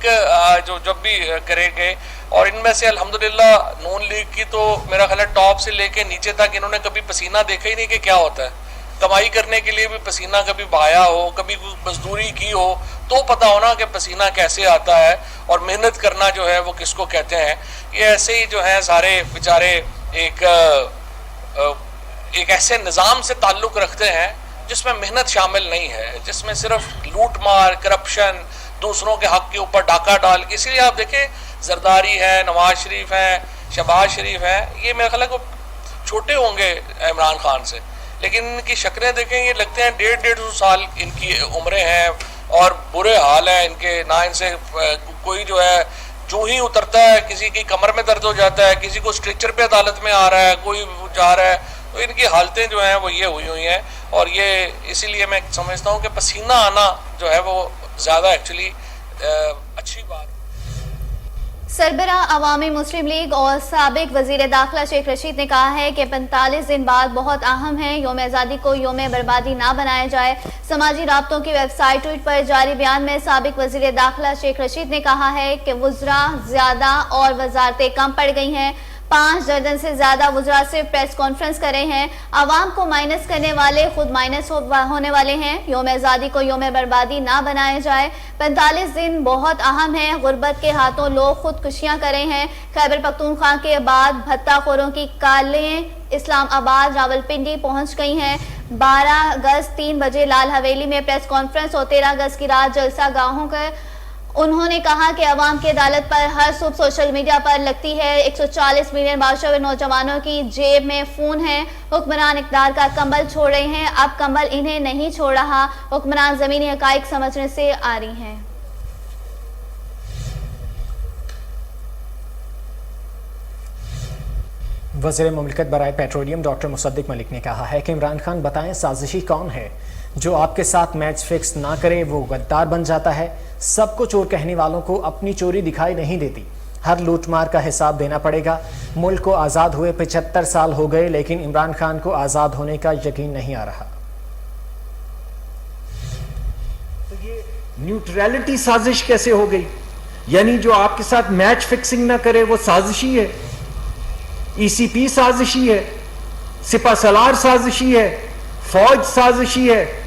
Speaker 7: जो जब भी करेंगे। और इनमें से अल्हम्दुलिल्लाह नून लीग की तो मेरा ख्याल है टॉप से लेके नीचे तक इन्होंने कभी पसीना देखा ही नहीं कि क्या होता है। कमाई करने के लिए भी पसीना कभी बहाया हो, कभी मजदूरी की हो तो पता हो ना कि पसीना कैसे आता है और मेहनत करना जो है वो किसको कहते हैं। ये ऐसे ही जो है सारे बेचारे एक ऐसे निज़ाम से ताल्लुक़ रखते हैं जिसमें मेहनत शामिल नहीं है, जिसमें सिर्फ लूट मार, करप्शन, दूसरों के हक के ऊपर डाका डाल। इसीलिए आप देखें जरदारी है, नवाज शरीफ है, शहबाज शरीफ है, ये मेरे ख्याल है छोटे होंगे इमरान खान से, लेकिन इनकी शक्लें देखें, ये लगते हैं 150 साल इनकी उम्रें हैं और बुरे हाल है इनके। ना इनसे कोई जो है जो ही उतरता है, किसी की कमर में दर्द हो जाता है, किसी को स्ट्रेचर पे अदालत में आ रहा है, कोई जा रहा है, तो इनकी हालतें जो हैं वो ये हुई हैं। और ये इसीलिए मैं समझता हूँ कि पसीना आना जो है वो ज़्यादा एक्चुअली अच्छी बात।
Speaker 4: सरबरा अवामी मुस्लिम लीग और साबिक वजीर दाखिला शेख रशीद ने कहा है कि 45 दिन बाद बहुत अहम है, यौम आज़ादी को यौम बर्बादी ना बनाया जाए। समाजी राब्तों की वेबसाइट ट्वीट पर जारी बयान में साबिक वजीर दाखिला शेख रशीद ने कहा है कि वज़रा ज़्यादा और वजारतें कम पड़ गई हैं। 5 दर्जन से ज्यादा वुज़रा सिर्फ प्रेस कॉन्फ्रेंस करे हैं। आवाम को माइनस करने वाले खुद माइनस होने वाले हैं। यौम आज़ादी को यौम बर्बादी ना बनाया जाए। 45 दिन बहुत अहम है। गुर्बत के हाथों लोग खुदकुशियां करे हैं। खैबर पख्तूनख्वा के बाद भत्ताखोरों की कालें इस्लामाबाद रावलपिंडी पहुंच गई हैं। 12 अगस्त 3 बजे लाल हवेली में प्रेस कॉन्फ्रेंस और 13 अगस्त की रात जलसा गाहों का उन्होंने कहा कि अवाम की अदालत पर हर सुबह सोशल मीडिया पर लगती है। 140 मिलियन बाशुबे नौजवानों की जेब में फोन है। हुक्मरान इक़्तिदार का कंबल छोड़ रहे हैं। अब कंबल इन्हें नहीं छोड़ रहा। हुक्मरान ज़मीनी हक़ाइक़ समझने से आ रही हैं।
Speaker 3: वज़ीर मुमलिकत बराए पेट्रोलियम डॉक्टर मुसद्दिक मलिक ने कहा है कि इमरान खान बताएं साजिशी कौन है। जो आपके साथ मैच फिक्स ना करे वो गद्दार बन जाता है। सबको चोर कहने वालों को अपनी चोरी दिखाई नहीं देती। हर लूटमार का हिसाब देना पड़ेगा। मुल्क को आज़ाद हुए 75 साल हो गए, लेकिन इमरान खान को आज़ाद होने का यकीन नहीं आ रहा।
Speaker 8: तो ये न्यूट्रलिटी साजिश कैसे हो गई? यानी जो आपके साथ मैच फिक्सिंग ना करे वो साजिशी है, ECP साजिशी है, सिपा सलार साजिशी है, फौज साजिशी है,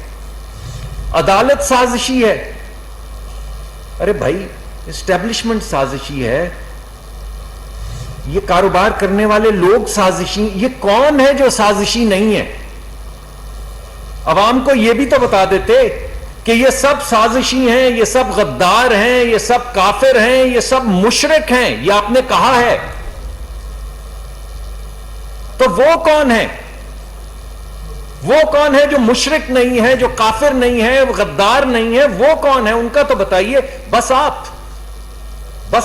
Speaker 8: अदालत साजिशी है। अरे भाई, एस्टेब्लिशमेंट साजिशी है, ये कारोबार करने वाले लोग साजिशी। ये कौन है जो साजिशी नहीं है? अवाम को ये भी तो बता देते कि ये सब साजिशी हैं, ये सब गद्दार हैं, ये सब काफिर हैं, ये सब मुशरिक हैं। ये आपने कहा है, तो वो कौन है? वो कौन है जो मुशरिक नहीं है, जो काफिर नहीं है, वो गद्दार नहीं है? वो कौन है? उनका तो बताइए। बस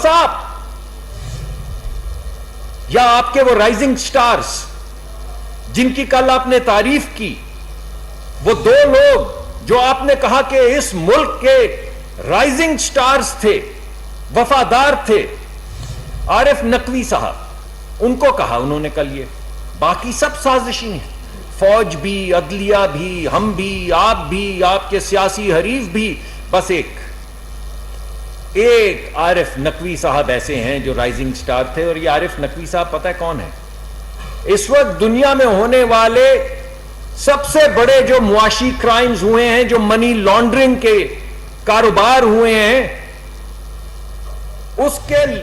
Speaker 8: आप या आपके वो राइजिंग स्टार्स जिनकी कल आपने तारीफ की, वो 2 लोग जो आपने कहा कि इस मुल्क के राइजिंग स्टार्स थे, वफादार थे, आरिफ नकवी साहब, उनको कहा उन्होंने कल ये। बाकी सब साजिशी हैं। फौज भी, अदलिया भी, हम भी, आप भी, आपके सियासी हरीफ भी। बस एक आरिफ नकवी साहब ऐसे हैं जो राइजिंग स्टार थे। और ये आरिफ नकवी साहब पता है कौन है? इस वक्त दुनिया में होने वाले सबसे बड़े जो मुआशी क्राइम्स हुए हैं, जो मनी लॉन्ड्रिंग के कारोबार हुए हैं, उसके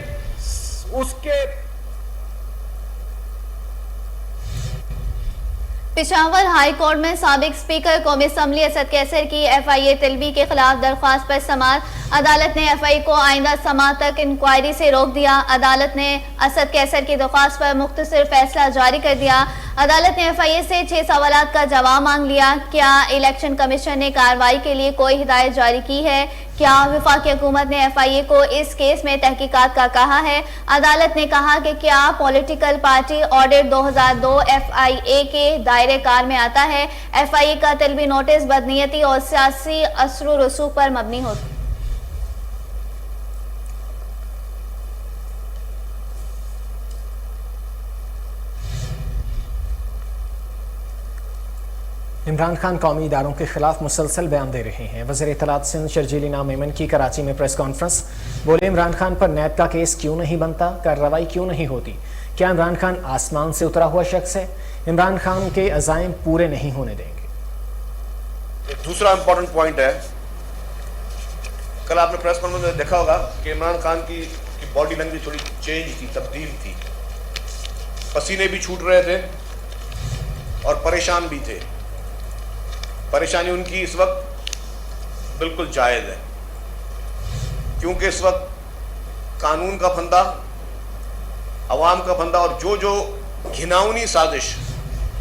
Speaker 4: पिशावर हाई कोर्ट में साबिक स्पीकर कौमी असम्बली असद कैसर की FIA तलबी के खिलाफ दरख्वास्त पर समाअत। अदालत ने FIA को आइंदा समाअत तक इंक्वायरी से रोक दिया। अदालत ने असद कैसर की दरख्वास्त पर मुख्तसर फैसला जारी कर दिया। अदालत ने FIA से 6 सवालात का जवाब मांग लिया। क्या इलेक्शन कमीशन ने कार्रवाई के लिए कोई हिदायत जारी की है? क्या वफाकी हुकूमत ने FIA को इस केस में तहकीकात का कहा है? अदालत ने कहा कि क्या पॉलिटिकल पार्टी ऑडिट 2002 FIA के दायरे कार में आता है? FIA का तलबी नोटिस बदनीयती और सियासी असर व रसूख पर मबनी होती।
Speaker 3: इमरान खान कौमी इदारों के खिलाफ मुसलसल बयान दे रहे हैं। वज़ीर इत्तलात सिंध शर्जील नाम मेमन की कराची में प्रेस कॉन्फ्रेंस। बोले, इमरान खान पर नैब का केस क्यों नहीं बनता? कार्रवाई क्यों नहीं होती? क्या इमरान खान आसमान से उतरा हुआ शख्स है? इमरान खान के अज़ाइम पूरे नहीं होने देंगे।
Speaker 9: दूसरा इंपॉर्टेंट पॉइंट है, कल आपने प्रेस कॉन्फ्रेंस में देखा होगा कि इमरान खान की बॉडी लैंग्वेज थोड़ी चेंज थी, तब्दील थी। पसीने भी छूट रहे थे और परेशान भी थे। परेशानी उनकी इस वक्त बिल्कुल जायज़ है, क्योंकि इस वक्त कानून का फंदा, अवाम का फंदा और जो घिनौनी साजिश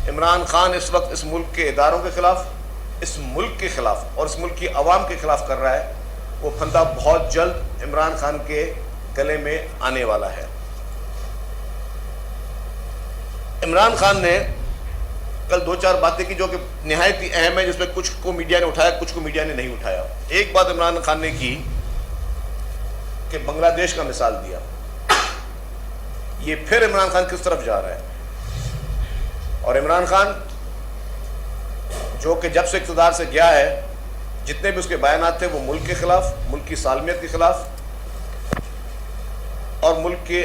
Speaker 9: इमरान खान इस वक्त इस मुल्क के इदारों के खिलाफ, इस मुल्क के खिलाफ और इस मुल्क की अवाम के खिलाफ कर रहा है, वो फंदा बहुत जल्द इमरान खान के गले में आने वाला है। इमरान खान ने कल 2-4 बातें की जो कि निहायत ही अहम है, जिसमें कुछ को मीडिया ने उठाया, कुछ को मीडिया ने नहीं उठाया। एक बात इमरान खान ने की कि बांग्लादेश का मिसाल दिया। ये फिर इमरान खान किस तरफ जा रहा है? और इमरान खान जो कि जब से इक़्तिदार से गया है, जितने भी उसके बयानात थे वो मुल्क के खिलाफ, मुल्क की सालमियत के खिलाफ और मुल्क के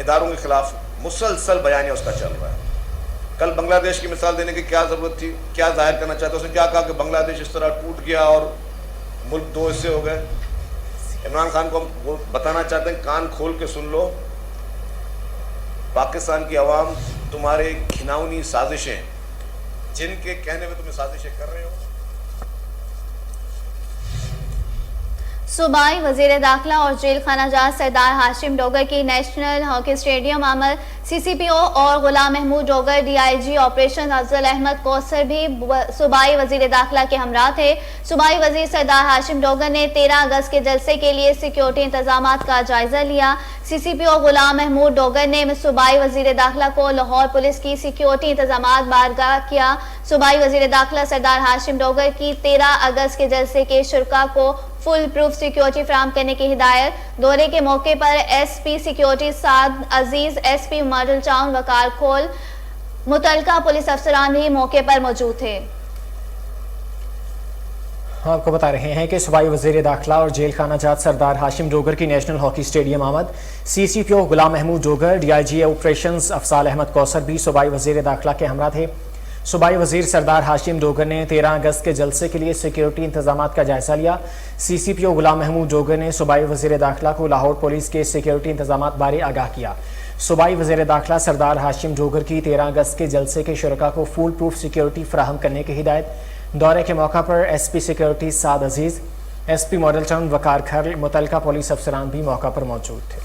Speaker 9: इदारों के खिलाफ مسلسل بیانیہ اس کا چل رہا ہے. کل بنگلہ دیش کی مثال دینے کی کیا ضرورت تھی, کیا ظاہر کرنا چاہتا, اس نے کیا کہا کہ بنگلہ دیش اس طرح ٹوٹ گیا اور ملک دو حصے ہو گئے. عمران خان کو ہم بتانا چاہتے ہیں کان کھول کے سن لو, پاکستان کی عوام تمہارے گھناؤنی سازشیں, جن کے کہنے میں تمہیں سازشیں کر رہے ہو.
Speaker 4: صوبائی وزیر داخلہ اور جیل خانہ جات سردار ہاشم ڈوگر کی نیشنل ہاکی اسٹیڈیم آمد. سی سی پی او اور Ghulam Mahmood Dogar D I G operation Afzal Ahmed Kausar بھی صوبائی وزیر داخلہ کے ہمراہ تھے. صوبائی وزیر سردار ہاشم ڈوگر نے 13 اگست کے جلسے کے لیے سیکیورٹی انتظامات کا جائزہ لیا. سی سی پی او غلام محمود ڈوگر نے صوبائی وزیر داخلہ کو لاہور پولیس کی سیکیورٹی انتظامات بارگاہ کیا. صوبائی وزیر داخلہ سردار ہاشم ڈوگر کی 13 اگست کے جلسے کے شرکاء کو فل پروف سیکیورٹی فراہم کرنے کی ہدایت. دورے کے موقع پر ایس پی سیکیورٹی سعد عزیز, ایس پی ماڈل ٹاؤن وقار کھول, متعلقہ پولیس افسران بھی موقع پر موجود تھے.
Speaker 3: آپ کو بتا رہے ہیں کہ صوبائی وزیر داخلہ اور جیل خانہ جات سردار ہاشم ڈوگر کی نیشنل ہاکی اسٹیڈیم آمد. سی سی P O Ghulam Mahmood Dogar, D I G operations Afzal Ahmed Kausar بھی صوبائی وزیر داخلہ کے ہمراہ تھے. صوبائی وزیر سردار ہاشم ڈوگر نے 13 اگست کے جلسے کے لیے سیکیورٹی انتظامات کا جائزہ لیا. سی سی پی او غلام محمود ڈوگر نے صوبائی وزیر داخلہ کو لاہور پولیس کے سیکیورٹی انتظامات بارے آگاہ کیا. صوبائی وزیر داخلہ سردار ہاشم ڈوگر کی 13 اگست کے جلسے کے شرکاء کو فول پروف سیکیورٹی فراہم کرنے کی ہدایت. دورے کے موقع پر ایس پی سیکیورٹی سعد عزیز, ایس پی ماڈل ٹاؤن وقار کھول, متعلقہ پولیس افسران بھی موقع پر موجود تھے.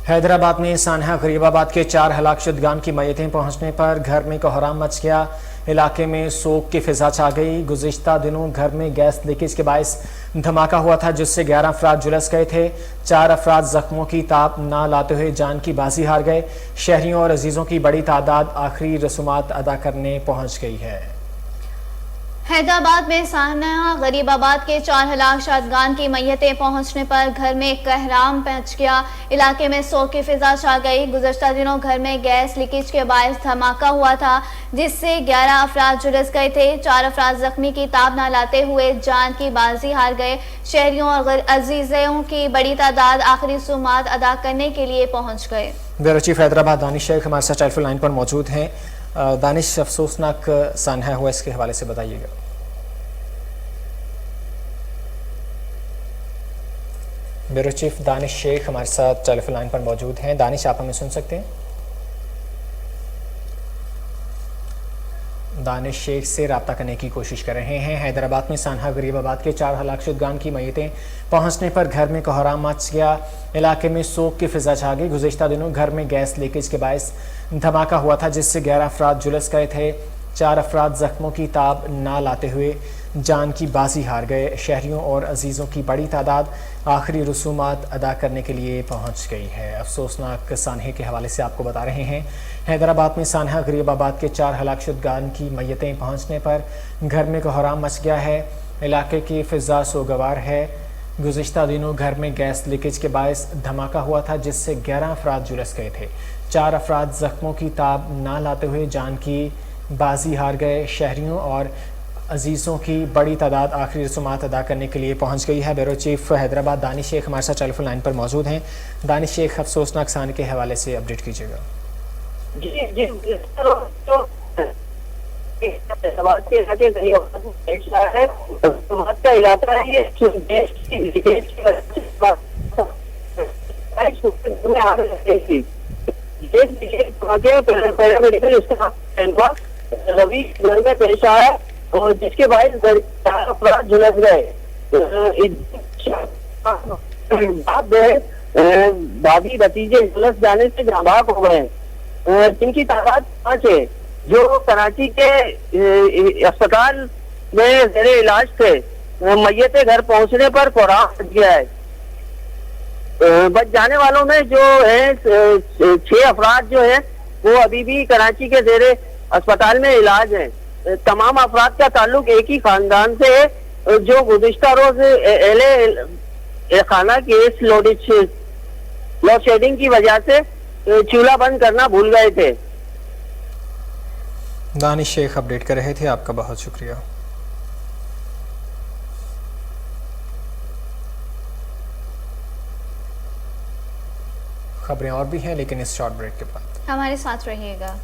Speaker 3: حیدرآباد میں سانحہ غریب آباد کے 4 ہلاک شدگان کی میتیں پہنچنے پر گھر میں کوہرام مچ گیا. علاقے میں سوگ کی فضا چھا گئی. گزشتہ دنوں گھر میں گیس لیکیج کے باعث دھماکہ ہوا تھا جس سے 11 افراد جھلس گئے تھے. 4 افراد زخموں کی تاب نہ لاتے ہوئے جان کی بازی ہار گئے. شہریوں اور عزیزوں کی بڑی تعداد آخری رسومات ادا کرنے پہنچ گئی ہے.
Speaker 4: حیدرآباد میں سانحہ غریب آباد کے 4 ہلاک شدگان کی میتیں پہنچنے پر گھر میں کوہرام مچ گیا. علاقے میں سوگ کی فضا چھا گئی. گزشتہ دنوں گھر میں گیس لیکیج کے باعث دھماکہ ہوا تھا جس سے 11 افراد جھلس گئے تھے. 4 افراد زخمی کی تاب نہ لاتے ہوئے جان کی بازی ہار گئے. شہریوں اور عزیزوں کی بڑی تعداد آخری رسومات ادا کرنے کے لیے پہنچ گئے.
Speaker 3: بیورو چیف حیدرآباد دانش شیخ ہمارے ساتھ ٹیلی فون لائن پر موجود ہیں. دانش, افسوسناک سانحہ ہوا, اس کے حوالے سے بتائیے گا. بیورو چیف دانش شیخ ہمارے ساتھ ٹیلی فون لائن پر موجود ہیں. دانش, آپ ہمیں سن سکتے ہیں؟ دانش شیخ سے رابطہ کرنے کی کوشش کر رہے ہیں. حیدرآباد میں سانحہ غریب آباد کے 4 ہلاک شدگان کی میتیں پہنچنے پر گھر میں کوہرام مچ گیا. علاقے میں سوگ کی فضا چھا گئی. گزشتہ دنوں گھر میں گیس لیکیج کے باعث دھماکہ ہوا تھا جس سے 11 افراد جھلس گئے تھے. 4 افراد زخموں کی تاب نہ لاتے ہوئے جان کی بازی ہار گئے. شہریوں اور عزیزوں کی بڑی تعداد آخری رسومات ادا کرنے کے لیے پہنچ گئی ہے. افسوسناک سانحے کے حوالے سے آپ کو بتا رہے ہیں. حیدرآباد میں سانحہ غریب آباد کے 4 ہلاک شدگان کی میتیں پہنچنے پر گھر میں کوہرام مچ گیا ہے. علاقے کی فضا سوگوار ہے. گزشتہ دنوں گھر میں گیس لیکیج کے باعث دھماکہ ہوا تھا جس سے 11 افراد جھلس گئے تھے. 4 افراد زخموں کی تاب نہ لاتے ہوئے جان کی بازی ہار گئے. شہریوں اور عزیزوں کی بڑی تعداد آخری رسومات ادا کرنے کے لیے پہنچ گئی ہے. بیورو چیف حیدرآباد دانش شیخ ہمارے ساتھ ٹیلی فون لائن پر موجود ہیں. دانش شیخ, افسوسناک سانحے کے حوالے سے اپڈیٹ کیجیے گا.
Speaker 10: روی گھر میں پیش آیا اور جس کے باعث 4 افراد جھلس گئے. بھابھی بھتیجے جھلس جانے سے جاں بحق ہو گئے, جن کی تعداد 5 ہے جو کراچی کے اسپتال میں زیر علاج تھے. میتیں گھر پہنچنے پر کوہرام مچ گیا ہے. بچ جانے والوں میں جو ہیں 6 افراد جو ہیں وہ ابھی بھی کراچی کے زیر اسپتال میں علاج ہے. تمام افراد کا تعلق ایک ہی خاندان سے ہے جو گزشتہ روز اہل خانہ گیس لوڈ شیڈنگ کی وجہ سے چولہا بند کرنا بھول گئے تھے.
Speaker 3: دانش شیخ اپڈیٹ کر رہے تھے. آپ کا بہت شکریہ. खबरें और भी हैं लेकिन इस शॉर्ट ब्रेक के बाद
Speaker 4: हमारे साथ रहिएगा।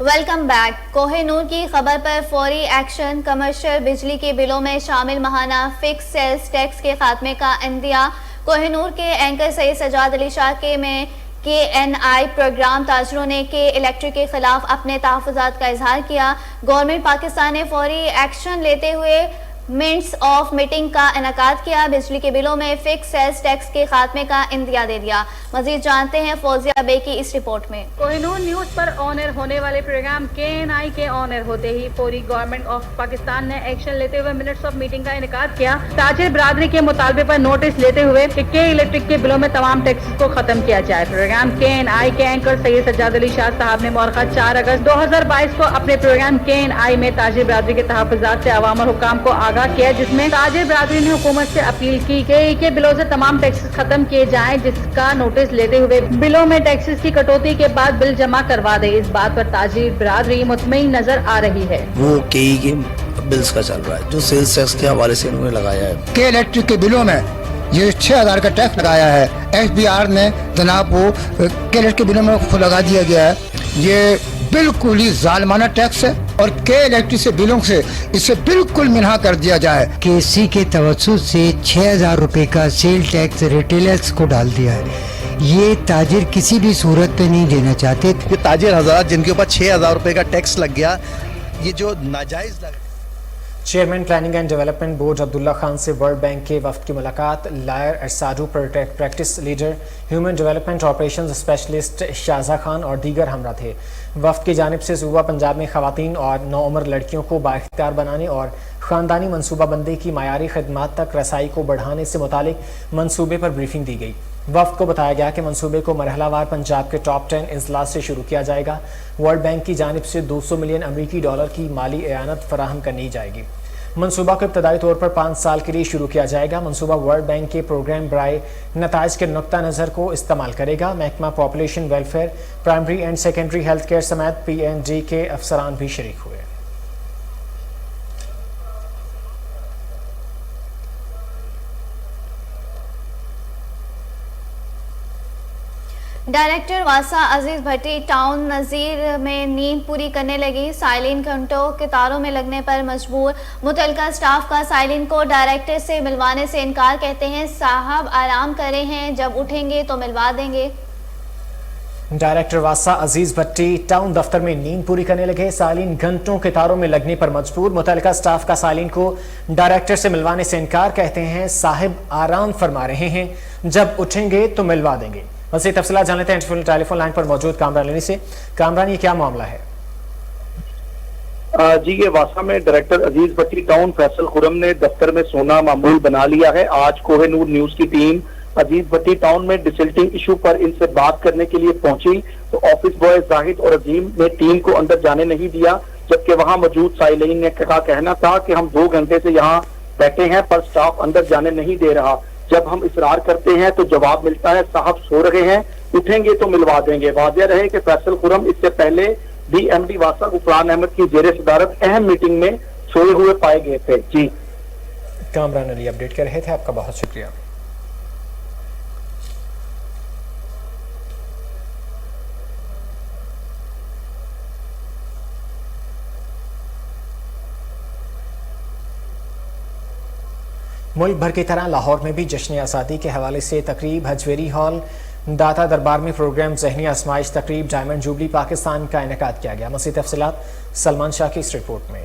Speaker 4: Welcome back. कोहिनूर की खबर पर फौरी एक्शन, कमर्शियल बिजली के बिलों में शामिल माहाना फिक्स सेल्स टैक्स के खात्मे का इंदिया। कोहिनूर के एंकर सईद सजाद अली शाह के में KNI प्रोग्राम ताजरों ने के इलेक्ट्रिक के खिलाफ अपने तहफ़्फ़ुज़ात का इजहार किया। गवर्नमेंट पाकिस्तान ने फौरी एक्शन लेते हुए मिनट्स ऑफ मीटिंग का इनेकाद किया। बिजली के बिलों में फिक्स सेल्स टैक्स के खात्मे का इंदिया दे दिया। मजीद जानते हैं फौजिया बे की इस रिपोर्ट में।
Speaker 11: कोहिनूर न्यूज पर ऑन एयर होने वाले प्रोग्राम KNI के ऑन एयर होते ही फौरी गवर्नमेंट ऑफ पाकिस्तान ने एक्शन लेते हुए मिनट्स ऑफ मीटिंग का इनेकाद किया। ताजिर बरादरी के मुतालबे पर नोटिस लेते हुए के इलेक्ट्रिक के बिलों में तमाम टैक्स को खत्म किया जाए। प्रोग्राम KNI के एंकर सैयद सज्जाद अली शाह साहब ने मौरखा 4 अगस्त 2022 को अपने प्रोग्राम KNI में ताजिर बरादरी के तहफ़्फ़ुज़ात से अवाम और हुक्काम को आगाह किया, जिसमें ताजिर बरादरी ने हुकूमत से अपील की के बिलों से तमाम टैक्सेस खत्म किए जाएं, जिसका नोटिस लेते हुए बिलों में टैक्सेस की कटौती के बाद बिल जमा करवा दे। इस बात पर ताजिर बरादरी मुतमईन नजर आ रही है।
Speaker 12: वो के बिल्स का चल रहा है जो सेल्स टैक्स के हवाले से उन्होंने लगाया है।
Speaker 13: के इलेक्ट्रिक के बिलों में ये 6000 का टैक्स लगाया है। SBR ने जनाब वो के इलेक्ट्रिक के बिलों में लगा दिया गया है। ये बिल्कुल ही जालिमाना टैक्स है और के इलेक्ट्रिक से बिलों से इसे बिल्कुल मिन्हा कर दिया जाए।
Speaker 14: KC के तवज्जुह से 6000 रुपए का सेल टैक्स रिटेलर्स को डाल दिया है। ये ताजिर किसी भी सूरत पे नहीं देना चाहते।
Speaker 12: ये ताजिर हज़रात जिनके ऊपर 6000 रुपए का टैक्स लग गया, ये जो नाजायज लग।
Speaker 3: Chairman planning and development board Abdullah Khan से वर्ल्ड बैंक के वफ्द की मुलाकात। लायर एरसाडू practice leader, human development operations specialist Shahza Khan और दीगर हमरा थे। वफ्द की जानिब से सूबा पंजाब में खवातीन और नौउम्र लड़कियों को बाइख्तियार बनाने और ख़ानदानी मनसूबाबंदी की मायारी खदमात तक रसाई को बढ़ाने से मुतालिक मनसूबे पर ब्रीफिंग दी गई। वफ्द को बताया गया कि मनसूबे को मरहलावार पंजाब के टॉप 10 इजलास से शुरू किया जाएगा। वर्ल्ड बैंक की जानिब से 200 मिलियन अमरीकी डॉलर की माली एआनत फराहम करनी जाएगी। मनसूबा को इब्तदाई तौर पर 5 साल के लिए शुरू किया जाएगा। मनसूबा वर्ल्ड बैंक के प्रोग्राम बराए नताइज के नुक्ता नज़र को इस्तेमाल करेगा। महकमा population welfare, primary and secondary health care समेत PNG के अफसरान भी शरीक हुए।
Speaker 4: डायरेक्टर वासा अजीज भट्टी टाउन नज़ीर में नींद पूरी करने लगी। साइलिन घंटों कतारों में लगने पर मजबूर। मुतलका स्टाफ का साइलिन को डायरेक्टर से मिलवाने से इनकार, कहते हैं साहब आराम करे हैं, जब उठेंगे तो मिलवा देंगे।
Speaker 3: डायरेक्टर वासा अजीज भट्टी टाउन दफ्तर में नींद पूरी करने लगे। साइलिन घंटों कतारों में लगने पर मजबूर। मुतलका स्टाफ का साइलिन को डायरेक्टर से मिलवाने से इनकार, कहते हैं साहिब आराम फरमा रहे हैं, जब उठेंगे तो मिलवा देंगे। वैसे तफसीलात जान लेते हैं टेलीफोन लाइन पर मौजूद कामरान लेनी से। कामरान, ये क्या मामला है?
Speaker 2: जी, ये वासा में डायरेक्टर अजीज भट्टी टाउन फैसल खुरम ने दफ्तर में सोना मामूल बना लिया है। आज कोहिनूर न्यूज की टीम अजीज भट्टी टाउन में डिसल्टिंग इशू पर इनसे बात करने के लिए पहुंची तो ऑफिस बॉय जाहिद और अजीम ने टीम को अंदर जाने नहीं दिया, जबकि वहां मौजूद साइलिन ने का कहना था कि हम 2 घंटे से यहाँ बैठे हैं पर स्टाफ अंदर जाने नहीं दे रहा। जब हम इसरार करते हैं तो जवाब मिलता है साहब सो रहे हैं, उठेंगे तो मिलवा देंगे। वाज़ेह रहे कि फैसल खुरम इससे पहले DMD वासा गुफरान अहमद की जेर सदारत अहम मीटिंग में सोए हुए पाए गए थे। जी,
Speaker 3: कामरान अली अपडेट कर रहे थे, आपका बहुत शुक्रिया। मुल्क भर की तरह लाहौर में भी जश्न आज़ादी के हवाले से तकरीब, हजवेरी हॉल दाता दरबार में प्रोग्राम, ज़हनी आजमाइश तकरीब, डायमंड जुबली पाकिस्तान का इनेकाद किया गया। मज़ीद तफसीलात सलमान शाह की इस रिपोर्ट में।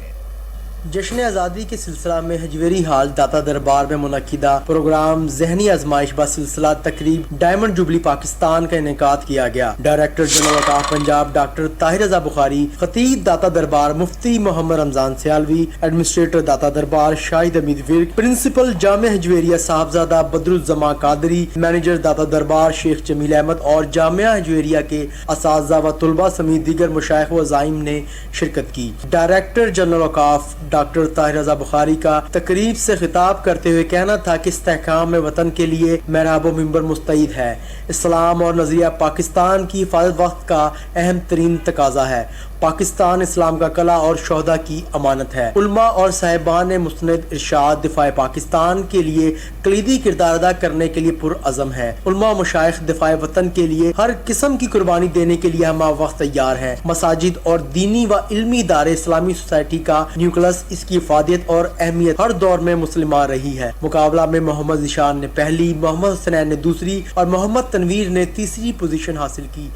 Speaker 15: جشن آزادی کے سلسلہ میں ہجویری ہال داتا دربار میں منعقدہ پروگرام ذہنی آزمائش بسلسلہ تقریب ڈائمنڈ جوبلی پاکستان کا انعقاد کیا گیا۔ ڈائریکٹر جنرل اوقاف پنجاب ڈاکٹر طاہر رضا بخاری، خطیب داتا دربار مفتی محمد رمضان سیالوی، ایڈمنسٹریٹر داتا دربار شاہد حمید ورک، پرنسپل جامعہ ہجویریہ صاحبزادہ بدرالزماں قادری، مینیجر داتا دربار شیخ جمیل احمد اور جامعہ ہجویریہ کے اساتذہ و طلباء سمیت دیگر مشائخ و عزائم نے شرکت کی۔ ڈائریکٹر جنرل اوقاف ڈاکٹر طاہر رضا بخاری کا تقریب سے خطاب کرتے ہوئے کہنا تھا کہ استحکام وطن کے لیے محراب و منبر مستعد ہے۔ اسلام اور نظریہ پاکستان کی حفاظت وقت کا اہم ترین تقاضا ہے۔ پاکستان اسلام کا قلعہ اور شہداء کی امانت ہے۔ علماء اور صاحبان مستند ارشاد دفاع پاکستان کے لیے کلیدی کردار ادا کرنے کے لیے پرعزم ہے۔ علماء و مشائخ دفاع وطن کے لیے ہر قسم کی قربانی دینے کے لیے ہمہ وقت تیار ہیں۔ مساجد اور دینی و علمی ادارے اسلامی سوسائٹی کا نیوکلس، اس کی افادیت اور اہمیت ہر دور میں مسلمہ رہی ہے۔ مقابلہ میں محمد ذیشان نے پہلی، محمد حسنین نے دوسری اور محمد تنویر نے تیسری پوزیشن حاصل کی۔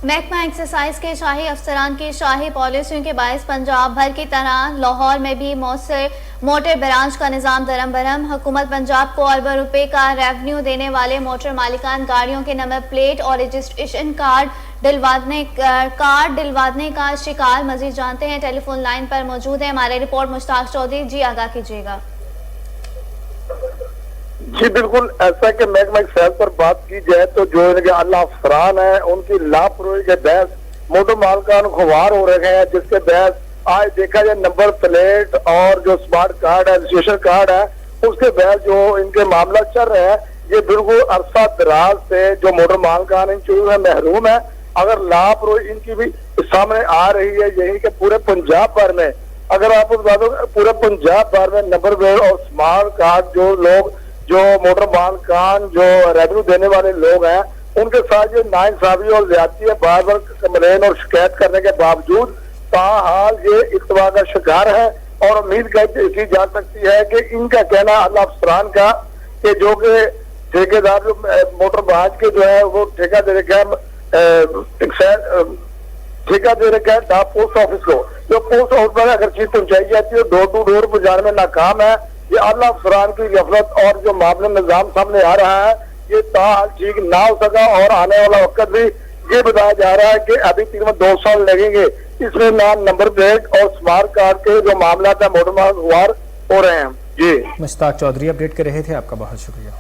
Speaker 4: محکمہ ایکسرسائز کے شاہی افسران کی شاہی پالیسیوں کے باعث پنجاب بھر کی طرح لاہور میں بھی مؤثر موٹر برانچ کا نظام درم برہم۔ حکومت پنجاب کو اربوں روپے کا ریونیو دینے والے موٹر مالکان گاڑیوں کے نمبر پلیٹ اور رجسٹریشن کارڈ ڈلوانے کا شکار۔ مزید جانتے ہیں، ٹیلی فون لائن پر موجود ہے ہمارے رپورٹ مشتاق چودھری۔ جی آگاہ کیجیے گا۔
Speaker 2: جی بالکل ایسا کہ محکمہ ایکسائز پر بات کی جائے تو جو اللہ افسران ہیں ان کی لاپرواہی کے باعث موٹر مالکان خوار ہو رہے ہیں، جس کے باعث آج دیکھا جائے نمبر پلیٹ اور جو سمارٹ کارڈ ہے، رجسٹریشن کارڈ ہے، اس کے باعث جو ان کے معاملہ چل رہے ہیں، یہ بالکل عرصہ دراز سے جو موٹر مالکان ان چیزوں میں محروم ہے۔ اگر لاپرواہی ان کی بھی سامنے آ رہی ہے، یہی کہ پورے پنجاب بھر میں، اگر آپ اس باتوں پورے پنجاب بھر میں نمبر پلیٹ اور سمارٹ کارڈ جو موٹر مالکان جو ریونیو دینے والے لوگ ہیں ان کے ساتھ جو ناانصافی اور زیادتی ہے، بار بار کمپلین اور شکایت کرنے کے باوجود تاحال یہ اقتباع کا شکار ہے، اور امید کی جا سکتی ہے کہ ان کا کہنا اللہ افسران کا کہ جو کہ ٹھیکیدار جو موٹر برانچ کے جو ہے وہ ٹھیکہ دے رکھا ہے پوسٹ آفس کو، جو پوسٹ آفس پر اگر چیز پہنچائی جاتی ہے ڈور ٹو ڈور پہنچانے میں ناکام ہے۔ یہ اللہ افسران کی غفلت اور جو معاملہ نظام سامنے آ رہا ہے یہ تاحال ٹھیک نہ ہو سکا، اور آنے والا وقت بھی یہ بتایا جا رہا ہے کہ ابھی تقریباً 2 سال لگیں گے اس میں نمبر پلیٹ اور سمارٹ کارڈ کے جو معاملات ہیں موٹر خوار ہو رہے ہیں۔ جی
Speaker 3: مشتاق چودھری اپڈیٹ کر رہے تھے، آپ کا بہت شکریہ۔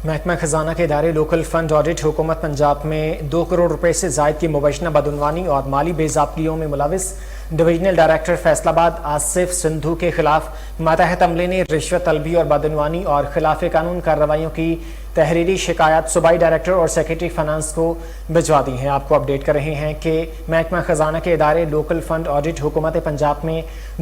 Speaker 3: محکمہ خزانہ کے ادارے لوکل فنڈ آڈٹ حکومت پنجاب میں 2 کروڑ روپے سے زائد کی مبینہ بدعنوانی اور مالی بے ضابطگیوں میں ملوث ڈویژنل ڈائریکٹر فیصل آباد آصف سندھو کے خلاف ماتحت عملے نے رشوت طلبی اور بدعنوانی اور خلاف قانون کارروائیوں کی تحریری شکایات صوبائی ڈائریکٹر اور سیکریٹری فائنانس کو بھجوا دی ہیں۔ آپ کو اپڈیٹ کر رہے ہیں کہ محکمہ خزانہ کے ادارے لوکل فنڈ آڈٹ حکومت پنجاب میں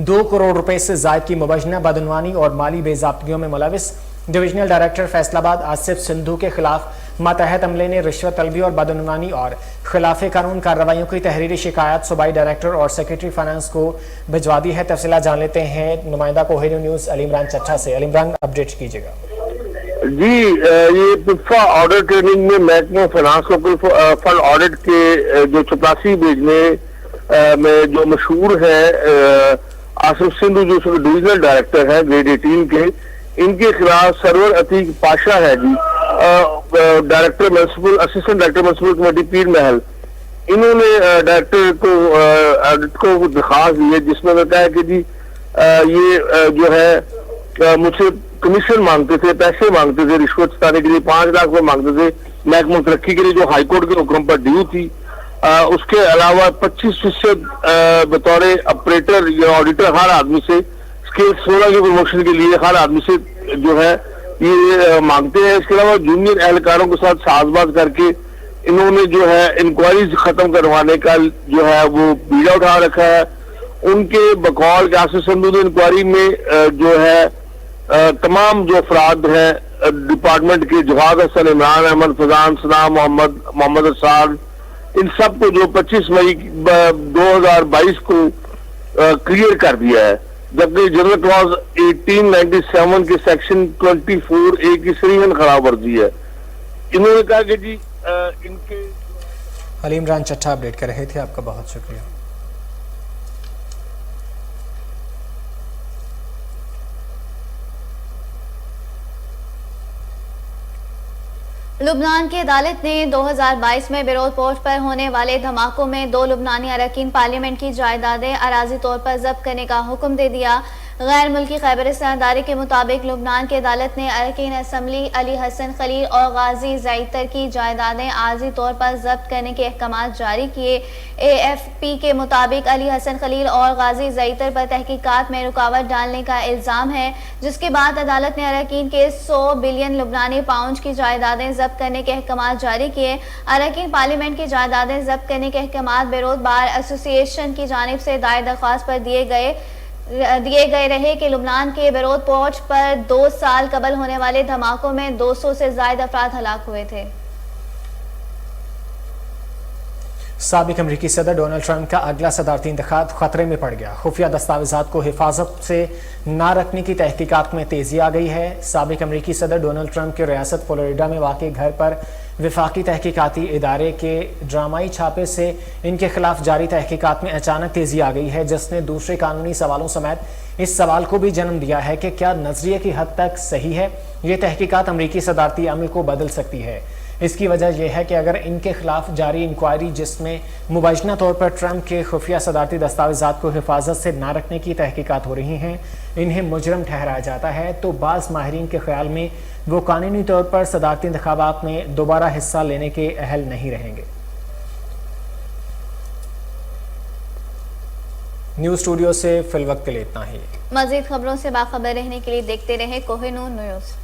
Speaker 3: 2 کروڑ روپے سے زائد کی مبینہ بدعنوانی اور مالی بے ضابطگیوں میں ملوث ڈویژنل ڈائریکٹر فیصل آباد آصف سندھو کے خلاف ماتحت عملے نے رشوت طلبی اور بدعنوانی اور خلاف قانون کارروائیوں کی تحریری شکایات صوبائی ڈائریکٹر اور سیکریٹری فائنانس کو بھجوا دی ہے۔ تفصیلات جان لیتے ہیں نمائندہ کوہینور نیوز علی عمران چٹھا سے۔ علی عمران اپڈیٹ کیجیے گا۔
Speaker 16: جی یہ پفا آڈر ٹریننگ میں محکمہ فائنانس لوکل فنڈ آڈٹ کے جو چپراسی بھیجنے میں جو مشہور ہے آصف سندھو جو ڈویژنل ڈائریکٹر ہے گریڈ 18 کے، ان کے خلاف سرور عتیق پاشا ہے جی director municipal assistant director municipal committee Pir Mahal, انہوں نے ڈائریکٹر کو آڈٹ کو درخواست دی ہے جس میں کہا ہے کہ جی یہ جو ہے مجھ سے کمیشن مانگتے تھے، پیسے مانگتے تھے، رشوت ستانے کے لیے 5 لاکھ روپے مانگتے تھے محکمہ ترقی کے لیے جو ہائی کورٹ کے حکم پر ڈیو تھی۔ اس کے علاوہ 25% بطور آپریٹر یا آڈیٹر ہر آدمی سے اسکیل 16 کی پروموشن کے لیے ہر آدمی سے جو ہے یہ مانگتے ہیں۔ اس کے علاوہ جونیئر اہلکاروں کے ساتھ ساز باز کر کے انہوں نے جو ہے انکوائریز ختم کروانے کا جو ہے وہ بیڑا اٹھا رکھا ہے۔ ان کے بقول کے آصف سندھو نے انکوائری میں جو ہے تمام جو افراد ہیں ڈپارٹمنٹ کے جواد حسن، عمران احمد، فضان ثنا، محمد ارسال، ان سب کو جو 25 مئی 2022 کو کلیئر کر دیا ہے۔ जबकि जरूरत वाज 1897 के सेक्शन 24A की सरीहन खराब वर्जी है। इन्होंने कहा कि जी इनके
Speaker 3: अली इमरान चट्टा अपडेट कर रहे थे, आपका बहुत शुक्रिया।
Speaker 4: लुबनान की अदालत ने 2022 में बेरोत पोर्ट पर होने वाले धमाकों में 2 लुबनानी अरकान पार्लियामेंट की जायदादें अराजी तौर पर जब्त करने का हुक्म दे दिया। गैर मुल्की खैबर सनदारी के मुताबिक लुबनान की अदालत ने अरकान असम्बली अली हसन खलील और गाजी ज़ैतर की जायदादें आर्जी तौर पर जब्त करने के अहकाम जारी किए। AFP के मुताबिक अली हसन खलील और गाजी ज़ैतर पर तहकीकात में रुकावट डालने का इल्ज़ाम है, जिसके बाद अदालत ने अरकान के 100 बिलियन लुबनानी पाउंड की जायदादें जब्त करने के अहकाम जारी किए। अरकान पार्लियामेंट की जायदादें जब्त करने के अहकाम बेरोत बार एसोसिएशन की जानिब से दायर दरख्वास्त पर दिए गए रहे कि लुबनान के बेरोत पोर्ट पर 2 साल कबल होने वाले धमाकों में 200 से ज्यादा अफराद हलाक हुए थे।
Speaker 3: साबिक अमरीकी सदर डोनाल्ड ट्रंप का अगला सदारती इंतखाब खतरे में पड़ गया। खुफिया दस्तावेजात को हिफाजत से ना रखने की तहकीकात में तेजी आ गई है। साबिक अमरीकी सदर डोनाल्ड ट्रंप के रियासत फ्लोरिडा में वाक़ घर पर विफाकी तहकीकाती इदारे के ड्रामाई छापे से इनके खिलाफ जारी तहकीकात में अचानक तेजी आ गई है, जिसने दूसरे कानूनी सवालों समेत इस सवाल को भी जन्म दिया है कि क्या नजरिए की हद तक सही है। ये तहकीकात अमरीकी सदारती अमल को बदल सकती है। इसकी वजह यह है कि अगर इनके खिलाफ जारी इंक्वायरी, जिसमें मुबैना तौर पर ट्रंप के खुफिया सदारती दस्तावेजात को हिफाजत से ना रखने की तहकीकात हो रही हैं, इन्हें मुजरम ठहराया जाता है, तो बाज़ माहिरीन के ख्याल में वो कानूनी तौर पर सदारती इंतखाबात में दोबारा हिस्सा लेने के अहल नहीं रहेंगे। न्यूज़ स्टूडियो से फिलवक्त के लिए इतना ही।
Speaker 4: मज़ीद खबरों से बाखबर रहने के लिए देखते रहे कोहिनूर न्यूज़।